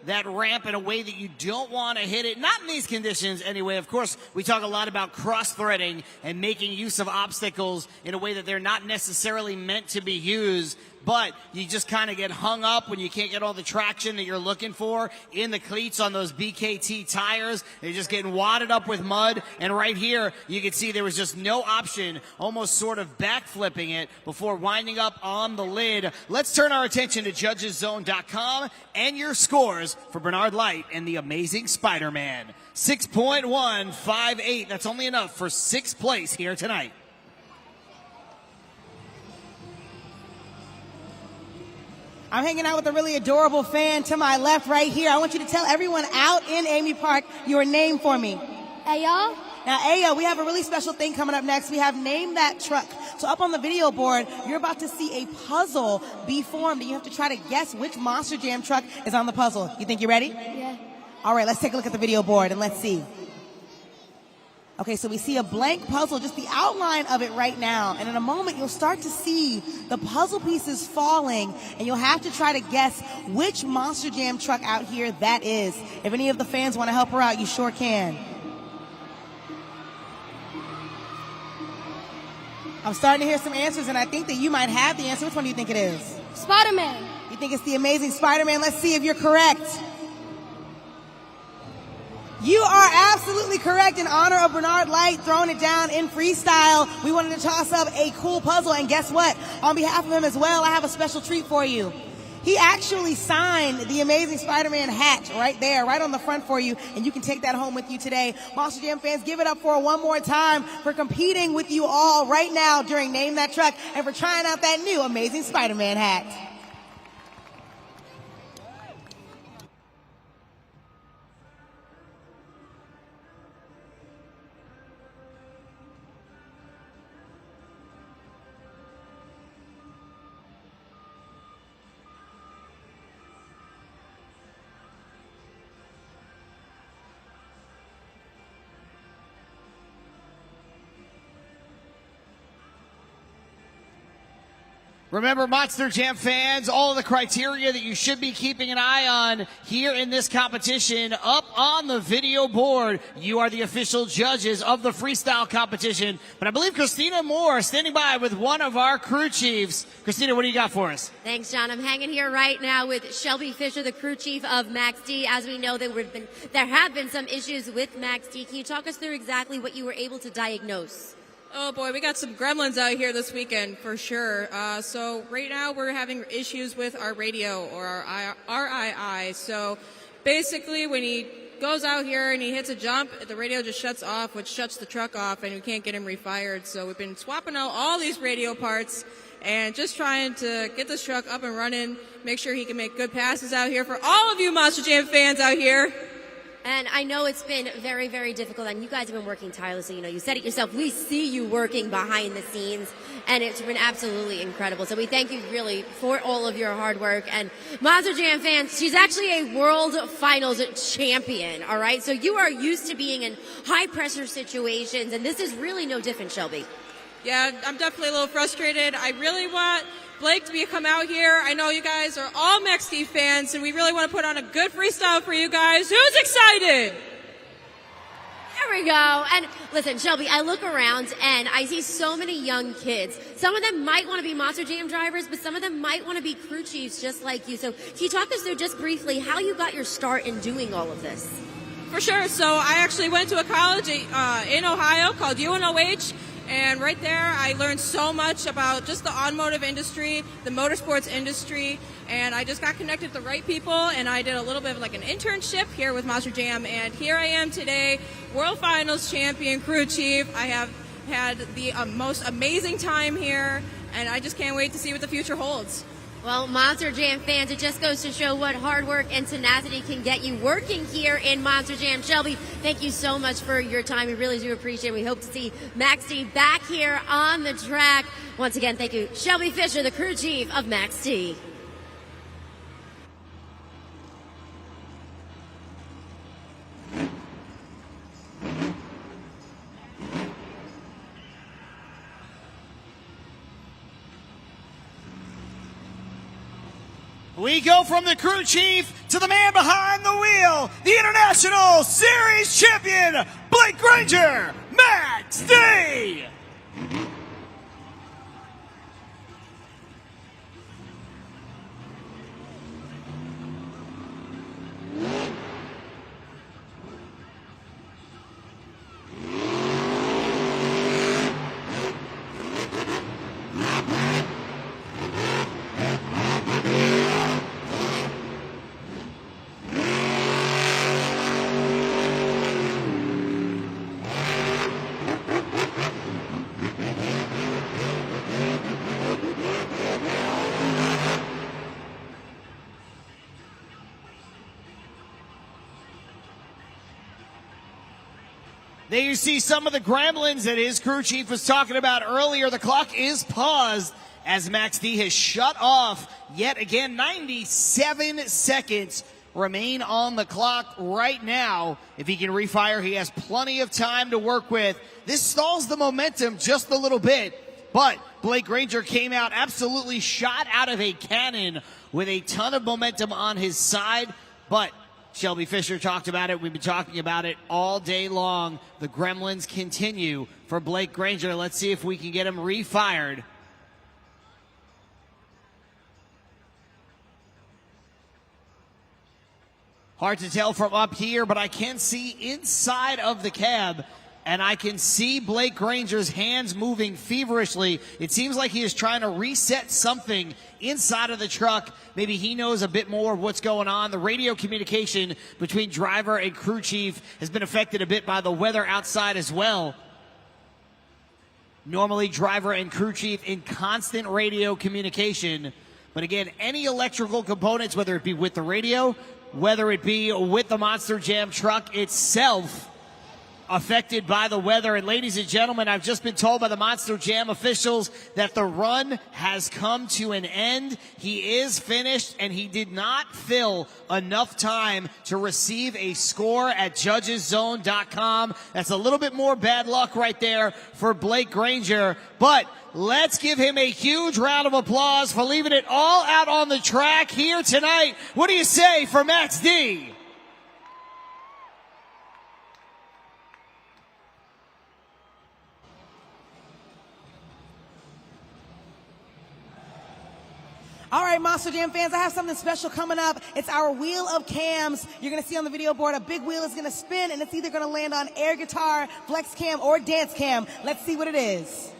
that ramp in a way that you don't want to hit it. Not in these conditions anyway. Of course, we talk a lot about cross-threading and making use of obstacles in a way that they're not necessarily meant to be used. But you just kind of get hung up when you can't get all the traction that you're looking for in the cleats on those BKT tires. They're just getting wadded up with mud. And right here, you can see there was just no option, almost sort of backflipping it before winding up on the lid. Let's turn our attention to judgeszone.com and your scores for Bernard Light and the Amazing Spider-Man. 6.158. That's only enough for 6th place here tonight. I'm hanging out with a really adorable fan to my left right here. I want you to tell everyone out in Amy Park your name for me. Aya. Now, Aya, we have a really special thing coming up next. We have Name That Truck. So up on the video board, you're about to see a puzzle be formed, and you have to try to guess which Monster Jam truck is on the puzzle. You think you're ready? Yeah. All right, let's take a look at the video board, and let's see. Okay, so we see a blank puzzle, just the outline of it right now. And in a moment, you'll start to see the puzzle pieces falling, and you'll have to try to guess which Monster Jam truck out here that is. If any of the fans want to help her out, you sure can. I'm starting to hear some answers, and I think that you might have the answer. Which one do you think it is? Spider-Man. You think it's the Amazing Spider-Man? Let's see if you're correct. You are absolutely correct. In honor of Bernard Light throwing it down in freestyle, we wanted to toss up a cool puzzle. And guess what? On behalf of him as well, I have a special treat for you. He actually signed the Amazing Spider-Man hat right there, right on the front for you, and you can take that home with you today. Monster Jam fans, give it up for one more time for competing with you all right now during Name That Truck and for trying out that new Amazing Spider-Man hat. Remember, Monster Jam fans, all of the criteria that you should be keeping an eye on here in this competition up on the video board. You are the official judges of the freestyle competition. But I believe Christina Moore is standing by with one of our crew chiefs. Christina, what do you got for us? Thanks, John. I'm hanging here right now with Shelby Fisher, the crew chief of Max D. As we know, there have been some issues with Max D. Can you talk us through exactly what you were able to diagnose? Oh boy, we got some gremlins out here this weekend for sure. So right now we're having issues with our radio or our RII. So basically when he goes out here and he hits a jump, the radio just shuts off, which shuts the truck off, and we can't get him refired. So we've been swapping out all these radio parts and just trying to get this truck up and running, make sure he can make good passes out here for all of you Monster Jam fans out here. And I know it's been very, very difficult, and you guys have been working tirelessly. You know, you said it yourself. We see you working behind the scenes, and it's been absolutely incredible. So we thank you really for all of your hard work. And Monster Jam fans, she's actually a World Finals champion, all right? So you are used to being in high-pressure situations, and this is really no different, Shelby. Yeah, I'm definitely a little frustrated. I really want Blake to come out here. I know you guys are all Max D fans, and we really want to put on a good freestyle for you guys. Who's excited? There we go. And listen, Shelby, I look around and I see so many young kids. Some of them might want to be Monster Jam drivers, but some of them might want to be crew chiefs just like you. So can you talk us through just briefly how you got your start in doing all of this? For sure. So I actually went to a college in Ohio called UNOH. And right there, I learned so much about just the automotive industry, the motorsports industry, and I just got connected with the right people, and I did a little bit of like an internship here with Monster Jam, and here I am today, World Finals champion, crew chief. I have had the most amazing time here, and I just can't wait to see what the future holds. Well, Monster Jam fans, it just goes to show what hard work and tenacity can get you working here in Monster Jam. Shelby, thank you so much for your time. We really do appreciate it. We hope to see Max D back here on the track. Once again, thank you, Shelby Fisher, the crew chief of Max D. We go from the crew chief to the man behind the wheel, the International Series champion, Blake Granger, Max D. There you see some of the gremlins that his crew chief was talking about earlier. The clock is paused as Max D has shut off yet again. 97 seconds remain on the clock right now. If he can refire, he has plenty of time to work with. This stalls the momentum just a little bit, but Blake Granger came out absolutely shot out of a cannon with a ton of momentum on his side, but Shelby Fisher talked about it. We've been talking about it all day long. The gremlins continue for Blake Granger. Let's see if we can get him refired. Hard to tell from up here, but I can see inside of the cab. And I can see Blake Granger's hands moving feverishly. It seems like he is trying to reset something inside of the truck. Maybe he knows a bit more of what's going on. The radio communication between driver and crew chief has been affected a bit by the weather outside as well. Normally, driver and crew chief in constant radio communication. But again, any electrical components, whether it be with the radio, whether it be with the Monster Jam truck itself, affected by the weather. And ladies and gentlemen, I've just been told by the Monster Jam officials that the run has come to an end. He is finished, and he did not fill enough time to receive a score at judgeszone.com. That's a little bit more bad luck right there for Blake Granger. But let's give him a huge round of applause for leaving it all out on the track here tonight. What do you say for Max D? All right, Monster Jam fans, I have something special coming up. It's our Wheel of Cams. You're going to see on the video board a big wheel is going to spin, and it's either going to land on air guitar, flex cam, or dance cam. Let's see what it is.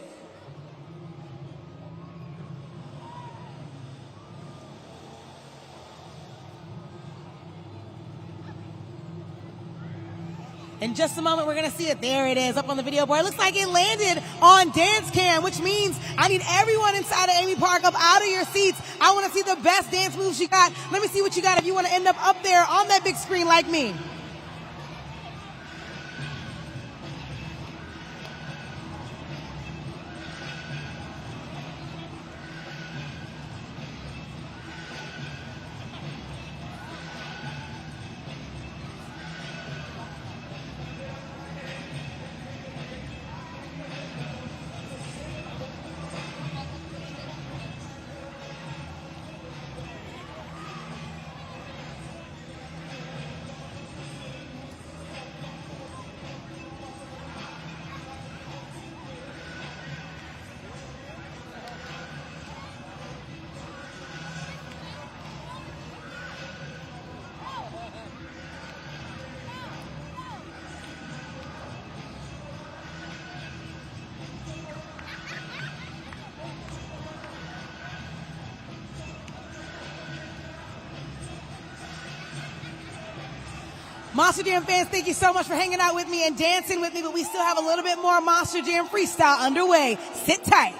In just a moment, we're going to see it. There it is, up on the video board. It looks like it landed on dance cam, which means I need everyone inside of Amy Park up out of your seats. I want to see the best dance moves you got. Let me see what you got if you want to end up there on that big screen like me. Monster Jam fans, thank you so much for hanging out with me and dancing with me, but we still have a little bit more Monster Jam freestyle underway. Sit tight.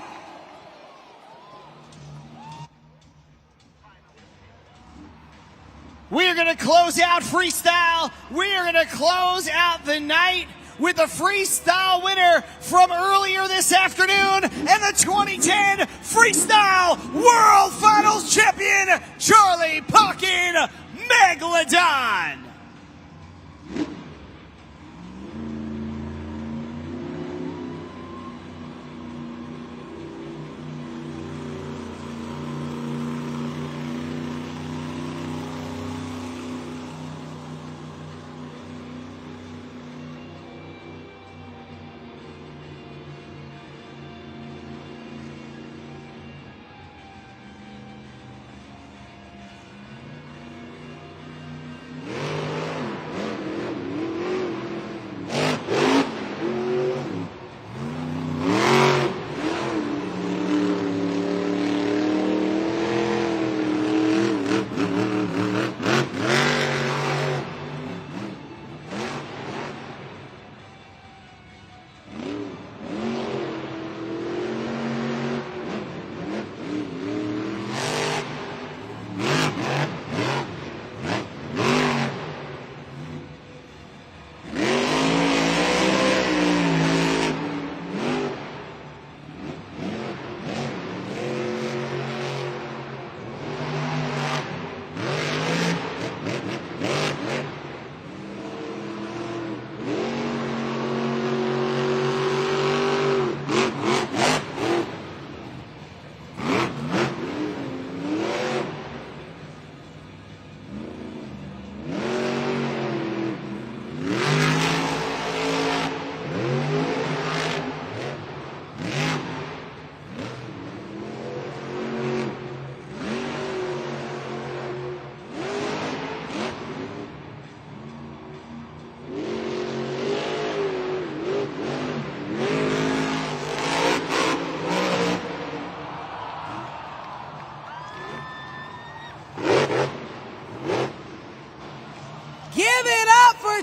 We are going to close out freestyle. We are going to close out the night with the freestyle winner from earlier this afternoon and the 2010 Freestyle World Finals champion, Charlie Pockin Megalodon.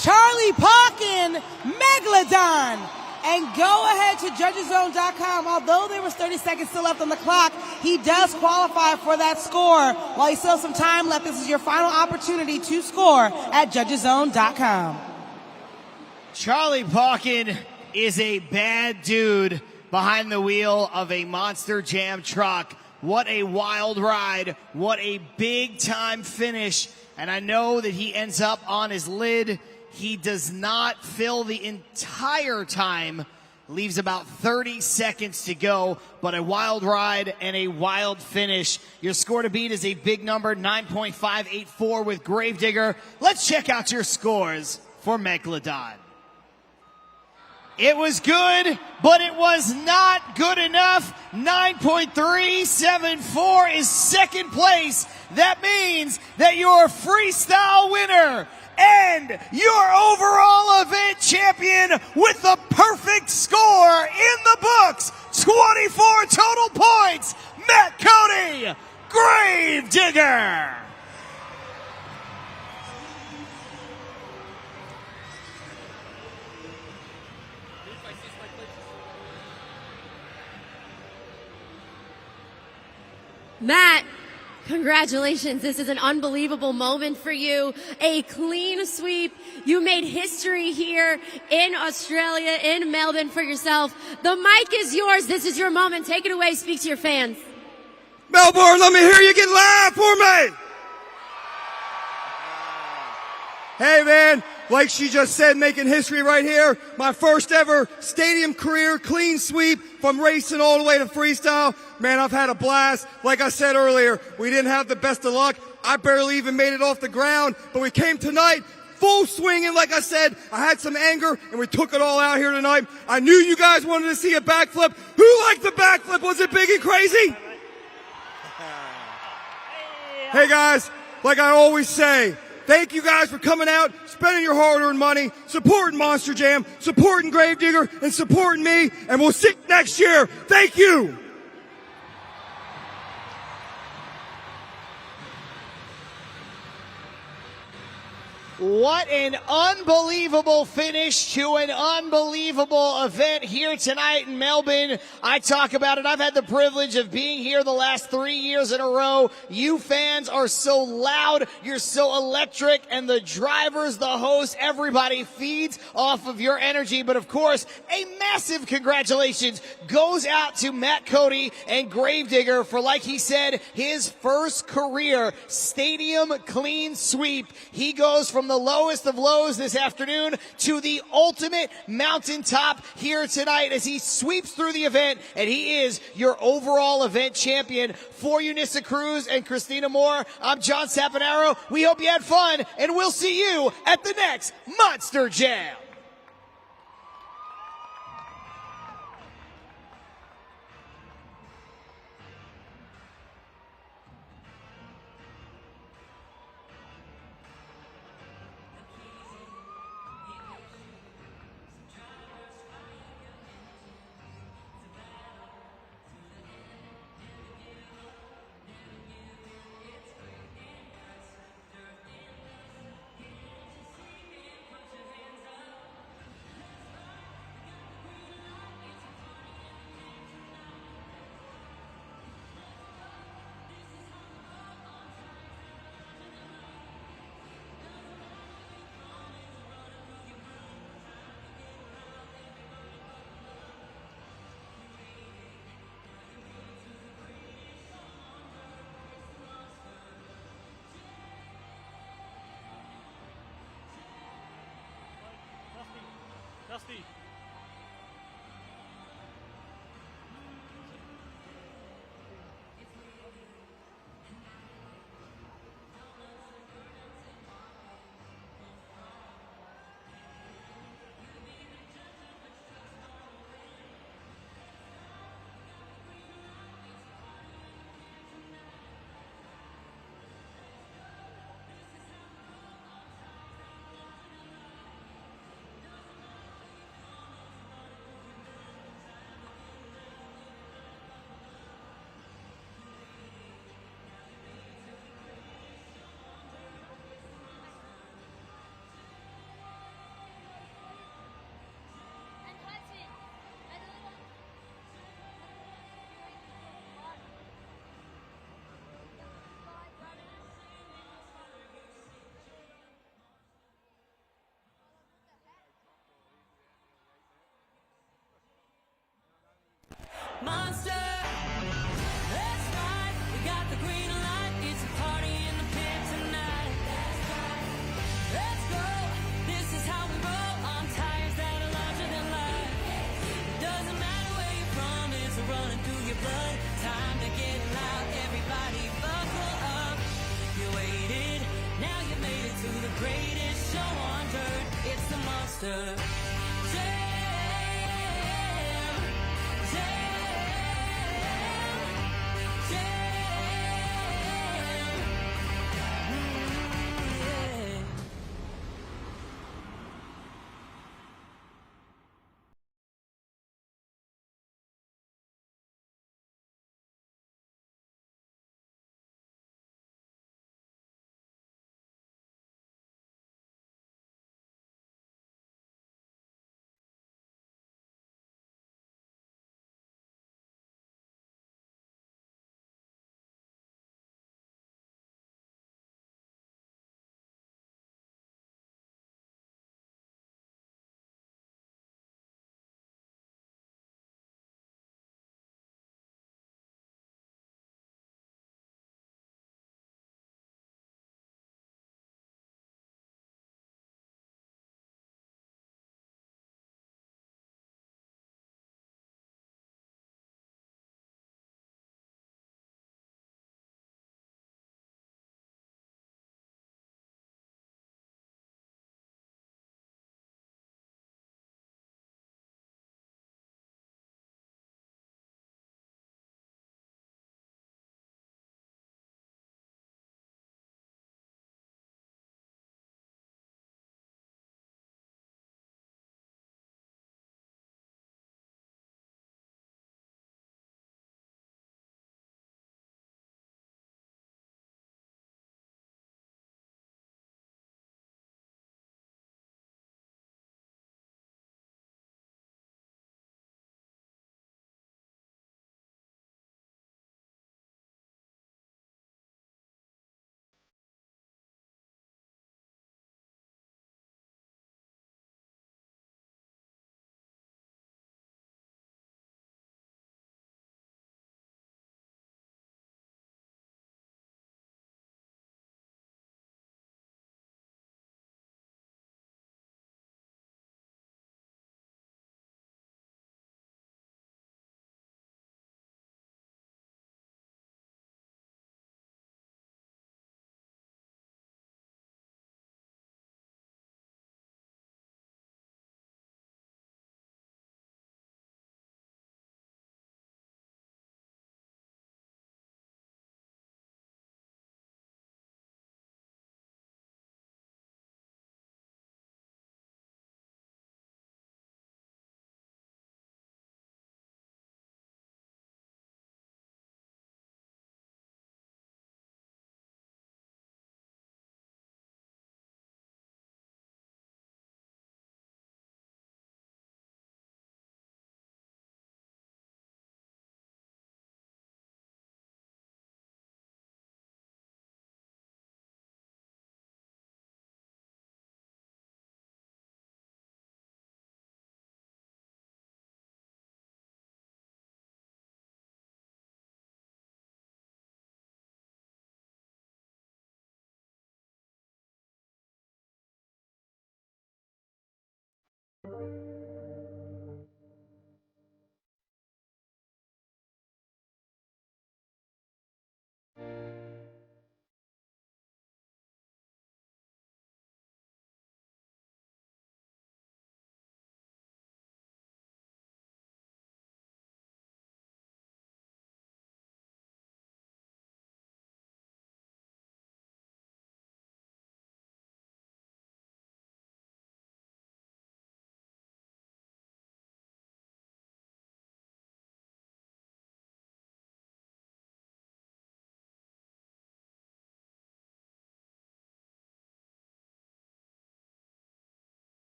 Charlie Parkin, Megalodon. And go ahead to judgeszone.com. Although there was 30 seconds still left on the clock, he does qualify for that score. While he still has some time left, this is your final opportunity to score at judgeszone.com. Charlie Parkin is a bad dude behind the wheel of a Monster Jam truck. What a wild ride. What a big time finish. And I know that he ends up on his lid. He does not fill the entire time. Leaves about 30 seconds to go, but a wild ride and a wild finish. Your score to beat is a big number, 9.584 with Gravedigger. Let's check out your scores for Megalodon. It was good, but it was not good enough. 9.374 is second place. That means that you're a freestyle winner and your overall event champion with the perfect score in the books. 24 total points. Matt Cody, Gravedigger. Matt, congratulations. This is an unbelievable moment for you. A clean sweep. You made history here in Australia, in Melbourne for yourself. The mic is yours. This is your moment. Take it away. Speak to your fans. Melbourne, let me hear you get loud for me. Hey, man. Like she just said, making history right here. My first ever stadium career clean sweep from racing all the way to freestyle. Man, I've had a blast. Like I said earlier, we didn't have the best of luck. I barely even made it off the ground, but we came tonight full swinging. Like I said, I had some anger and we took it all out here tonight. I knew you guys wanted to see a backflip. Who liked the backflip? Was it big and crazy? Hey guys, like I always say, thank you guys for coming out, spending your hard-earned money, supporting Monster Jam, supporting Gravedigger, and supporting me, and we'll see you next year. Thank you. What an unbelievable finish to an unbelievable event here tonight in Melbourne. I talk about it. I've had the privilege of being here the last 3 years in a row. You fans are so loud. You're so electric. And the drivers, the hosts, everybody feeds off of your energy. But of course, a massive congratulations goes out to Matt Cody and Gravedigger for, like he said, his first career stadium clean sweep. He goes from the lowest of lows this afternoon to the ultimate mountaintop here tonight as he sweeps through the event, and he is your overall event champion. For Eunice Cruz and Christina Moore, I'm John Saponaro. We hope you had fun, and we'll see you at the next Monster Jam. Dusty.